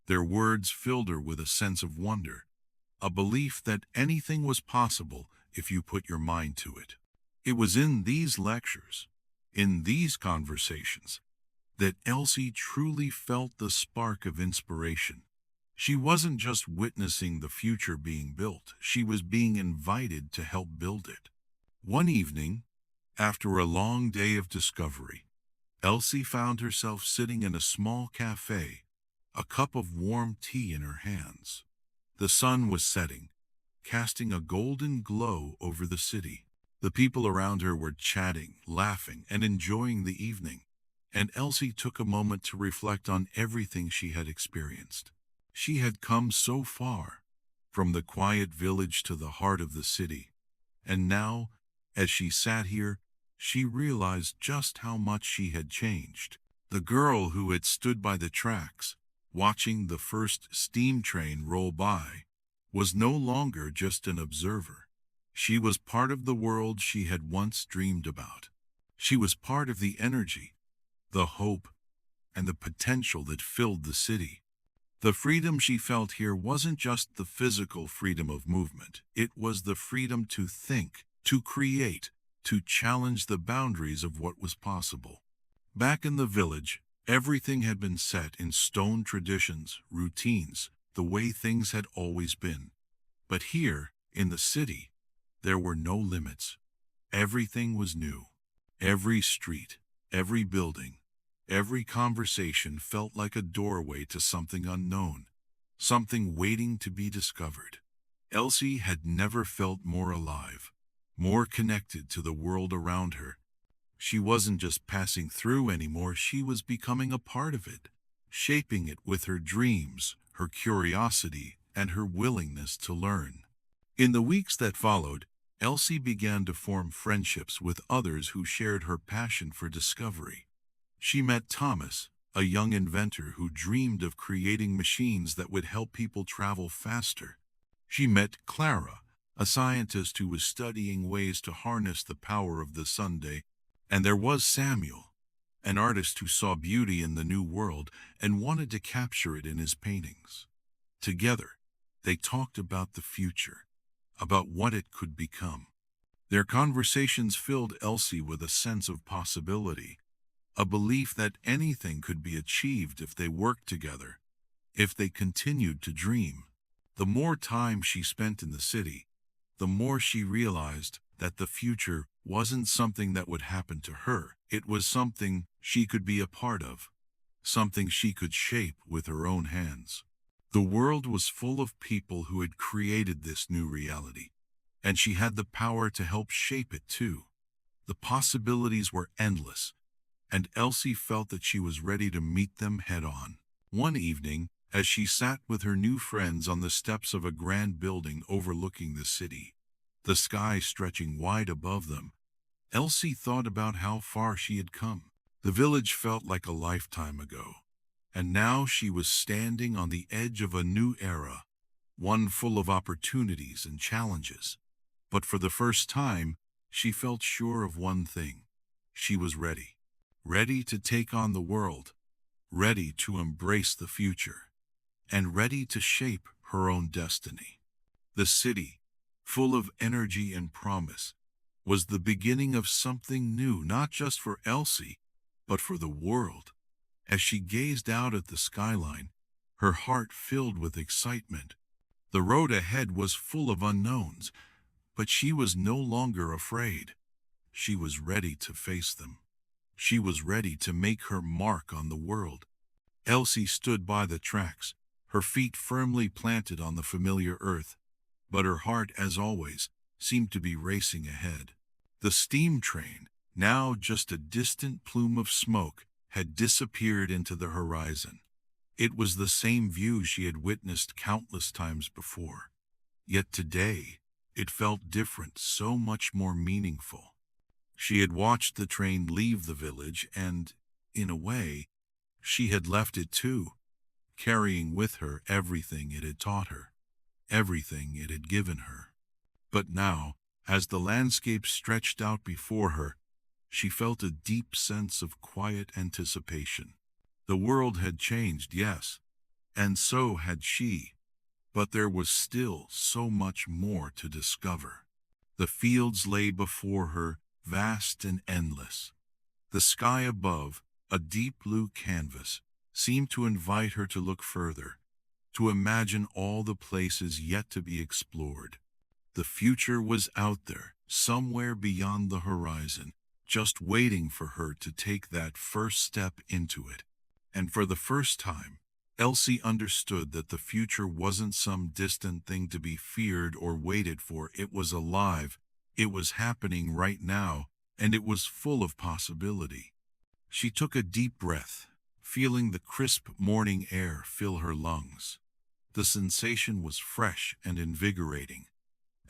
Their words filled her with a sense of wonder, a belief that anything was possible if you put your mind to it. It was in these lectures, in these conversations, that Elsie truly felt the spark of inspiration. She wasn't just witnessing the future being built, she was being invited to help build it. One evening, after a long day of discovery, Elsie found herself sitting in a small cafe, a cup of warm tea in her hands. The sun was setting, casting a golden glow over the city. The people around her were chatting, laughing, and enjoying the evening, and Elsie took a moment to reflect on everything she had experienced. She had come so far, from the quiet village to the heart of the city, and now, as she sat here, she realized just how much she had changed. The girl who had stood by the tracks, watching the first steam train roll by, was no longer just an observer. She was part of the world she had once dreamed about. She was part of the energy, the hope, and the potential that filled the city. The freedom she felt here wasn't just the physical freedom of movement. It was the freedom to think, to create, to challenge the boundaries of what was possible. Back in the village, everything had been set in stone traditions, routines, the way things had always been. But here, in the city, there were no limits. Everything was new. Every street, every building, every conversation felt like a doorway to something unknown, something waiting to be discovered. Elsie had never felt more alive, more connected to the world around her. She wasn't just passing through anymore, she was becoming a part of it, shaping it with her dreams, her curiosity, and her willingness to learn. In the weeks that followed, Elsie began to form friendships with others who shared her passion for discovery. She met Thomas, a young inventor who dreamed of creating machines that would help people travel faster. She met Clara, a scientist who was studying ways to harness the power of the sunday. And there was Samuel, an artist who saw beauty in the new world and wanted to capture it in his paintings. Together, they talked about the future, about what it could become. Their conversations filled Elsie with a sense of possibility, a belief that anything could be achieved if they worked together, if they continued to dream. The more time she spent in the city, the more she realized that the future wasn't something that would happen to her. It was something she could be a part of, something she could shape with her own hands. The world was full of people who had created this new reality, and she had the power to help shape it too. The possibilities were endless, and Elsie felt that she was ready to meet them head-on. One evening, as she sat with her new friends on the steps of a grand building overlooking the city, the sky stretching wide above them, Elsie thought about how far she had come. The village felt like a lifetime ago, and now she was standing on the edge of a new era, one full of opportunities and challenges. But for the first time, she felt sure of one thing. She was ready. Ready to take on the world, ready to embrace the future, and ready to shape her own destiny. The city, full of energy and promise, was the beginning of something new, not just for Elsie, but for the world. As she gazed out at the skyline, her heart filled with excitement. The road ahead was full of unknowns, but she was no longer afraid. She was ready to face them. She was ready to make her mark on the world. Elsie stood by the tracks, her feet firmly planted on the familiar earth, but her heart, as always, seemed to be racing ahead. The steam train, now just a distant plume of smoke, had disappeared into the horizon. It was the same view she had witnessed countless times before. Yet today, it felt different, so much more meaningful. She had watched the train leave the village and, in a way, she had left it too, carrying with her everything it had taught her, everything it had given her. But now, as the landscape stretched out before her, she felt a deep sense of quiet anticipation. The world had changed, yes, and so had she, but there was still so much more to discover. The fields lay before her, vast and endless. The sky above, a deep blue canvas, seemed to invite her to look further, to imagine all the places yet to be explored. The future was out there, somewhere beyond the horizon, just waiting for her to take that first step into it. And for the first time, Elsie understood that the future wasn't some distant thing to be feared or waited for. It was alive, it was happening right now, and it was full of possibility. She took a deep breath, feeling the crisp morning air fill her lungs. The sensation was fresh and invigorating,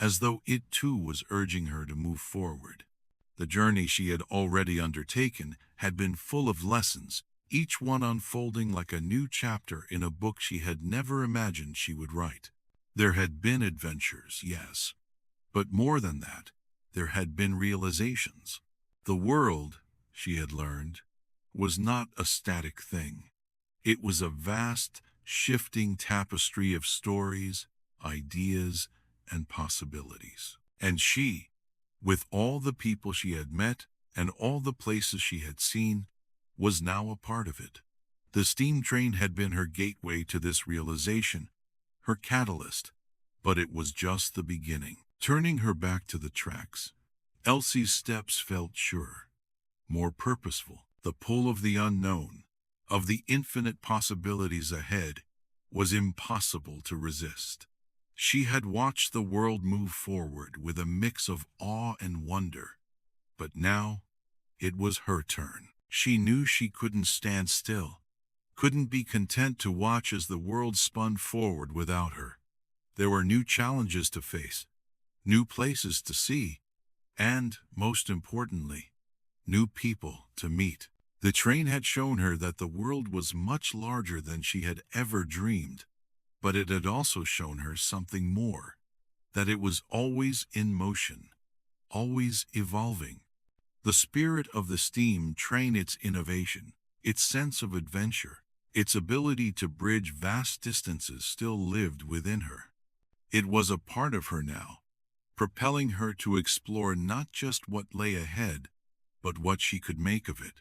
as though it too was urging her to move forward. The journey she had already undertaken had been full of lessons, each one unfolding like a new chapter in a book she had never imagined she would write. There had been adventures, yes, but more than that, there had been realizations. The world, she had learned, was not a static thing. It was a vast, shifting tapestry of stories, ideas, and possibilities. And she, with all the people she had met and all the places she had seen, was now a part of it. The steam train had been her gateway to this realization, her catalyst, but it was just the beginning. Turning her back to the tracks, Elsie's steps felt sure, more purposeful. The pull of the unknown, of the infinite possibilities ahead, was impossible to resist. She had watched the world move forward with a mix of awe and wonder, but now it was her turn. She knew she couldn't stand still, couldn't be content to watch as the world spun forward without her. There were new challenges to face, new places to see, and, most importantly, new people to meet. The train had shown her that the world was much larger than she had ever dreamed, but it had also shown her something more, that it was always in motion, always evolving. The spirit of the steam train, its innovation, its sense of adventure, its ability to bridge vast distances still lived within her. It was a part of her now, propelling her to explore not just what lay ahead, but what she could make of it.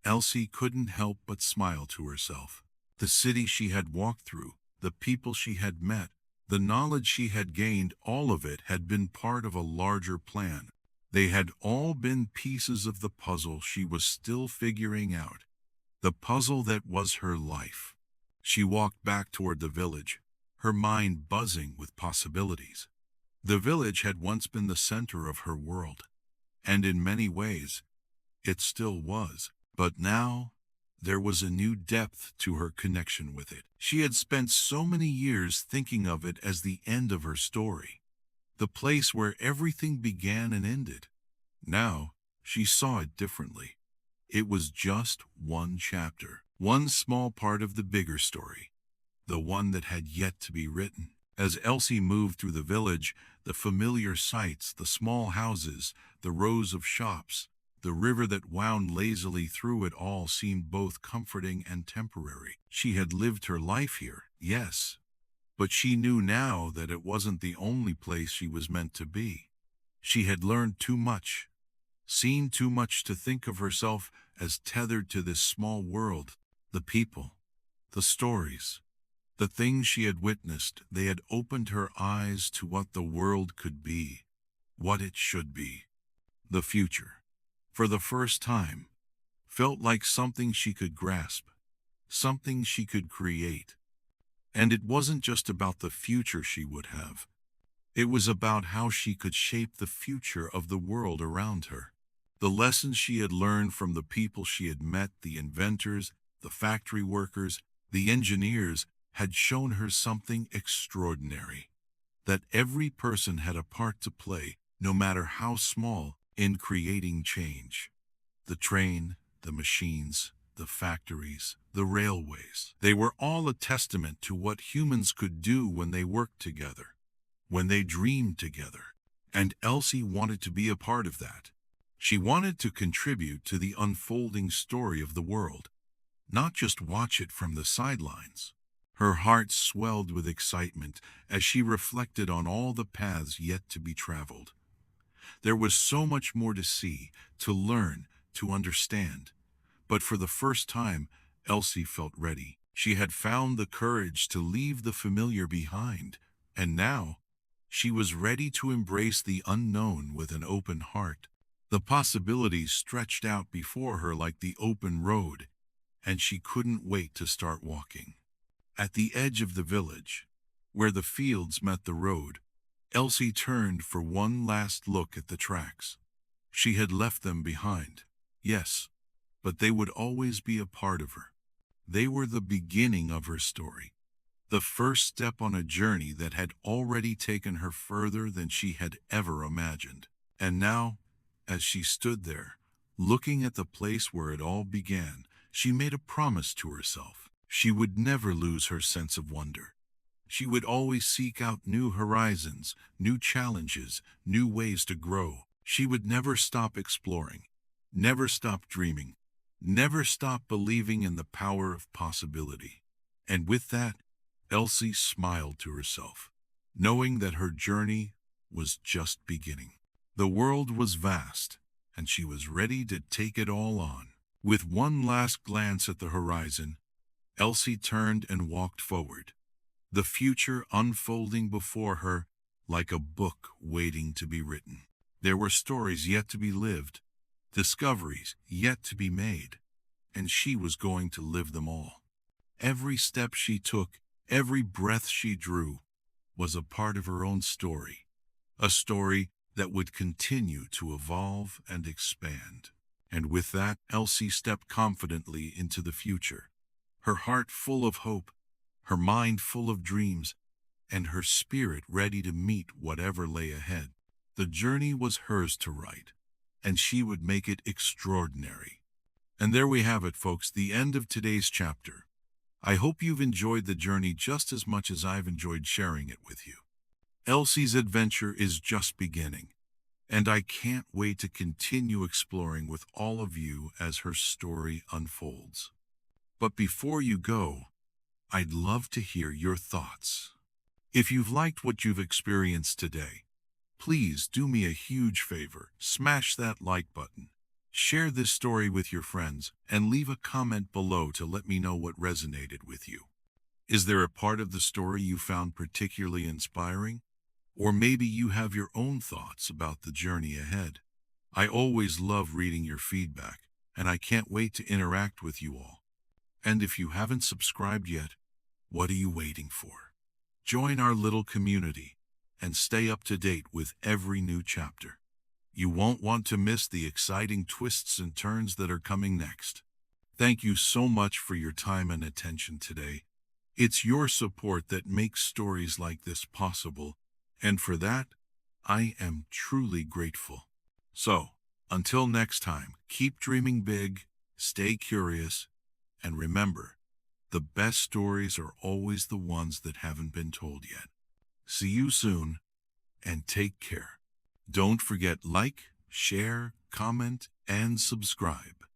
Elsie couldn't help but smile to herself. The city she had walked through, the people she had met, the knowledge she had gained, all of it had been part of a larger plan. They had all been pieces of the puzzle she was still figuring out, the puzzle that was her life. She walked back toward the village, her mind buzzing with possibilities. The village had once been the center of her world, and in many ways, it still was. But now, there was a new depth to her connection with it. She had spent so many years thinking of it as the end of her story, the place where everything began and ended. Now, she saw it differently. It was just one chapter, one small part of the bigger story, the one that had yet to be written. As Elsie moved through the village, the familiar sights, the small houses, the rows of shops, the river that wound lazily through it all seemed both comforting and temporary. She had lived her life here, yes, but she knew now that it wasn't the only place she was meant to be. She had learned too much, seen too much to think of herself as tethered to this small world. The people, the stories, the things she had witnessed, they had opened her eyes to what the world could be, what it should be. The future, for the first time, felt like something she could grasp, something she could create. And it wasn't just about the future she would have. It was about how she could shape the future of the world around her. The lessons she had learned from the people she had met, the inventors, the factory workers, the engineers, had shown her something extraordinary. That every person had a part to play, no matter how small, in creating change. The train, the machines, the factories, the railways, they were all a testament to what humans could do when they worked together, when they dreamed together. And Elsie wanted to be a part of that. She wanted to contribute to the unfolding story of the world, not just watch it from the sidelines. Her heart swelled with excitement as she reflected on all the paths yet to be traveled. There was so much more to see, to learn, to understand. But for the first time, Elsie felt ready. She had found the courage to leave the familiar behind, and now she was ready to embrace the unknown with an open heart. The possibilities stretched out before her like the open road, and she couldn't wait to start walking. At the edge of the village, where the fields met the road, Elsie turned for one last look at the tracks. She had left them behind, yes, but they would always be a part of her. They were the beginning of her story, the first step on a journey that had already taken her further than she had ever imagined. And now, as she stood there, looking at the place where it all began, she made a promise to herself. She would never lose her sense of wonder. She would always seek out new horizons, new challenges, new ways to grow. She would never stop exploring, never stop dreaming, never stop believing in the power of possibility. And with that, Elsie smiled to herself, knowing that her journey was just beginning. The world was vast, and she was ready to take it all on. With one last glance at the horizon, Elsie turned and walked forward, the future unfolding before her like a book waiting to be written. There were stories yet to be lived, discoveries yet to be made, and she was going to live them all. Every step she took, every breath she drew, was a part of her own story, a story that would continue to evolve and expand. And with that, Elsie stepped confidently into the future, her heart full of hope, her mind full of dreams, and her spirit ready to meet whatever lay ahead. The journey was hers to write, and she would make it extraordinary. And there we have it, folks, the end of today's chapter. I hope you've enjoyed the journey just as much as I've enjoyed sharing it with you. Elsie's adventure is just beginning, and I can't wait to continue exploring with all of you as her story unfolds. But before you go, I'd love to hear your thoughts. If you've liked what you've experienced today, please do me a huge favor, smash that like button. Share this story with your friends and leave a comment below to let me know what resonated with you. Is there a part of the story you found particularly inspiring? Or maybe you have your own thoughts about the journey ahead. I always love reading your feedback, and I can't wait to interact with you all. And if you haven't subscribed yet, what are you waiting for? Join our little community and stay up to date with every new chapter. You won't want to miss the exciting twists and turns that are coming next. Thank you so much for your time and attention today. It's your support that makes stories like this possible, and for that, I am truly grateful. So, until next time, keep dreaming big, stay curious, and remember, the best stories are always the ones that haven't been told yet. See you soon, and take care. Don't forget like, share, comment, and subscribe.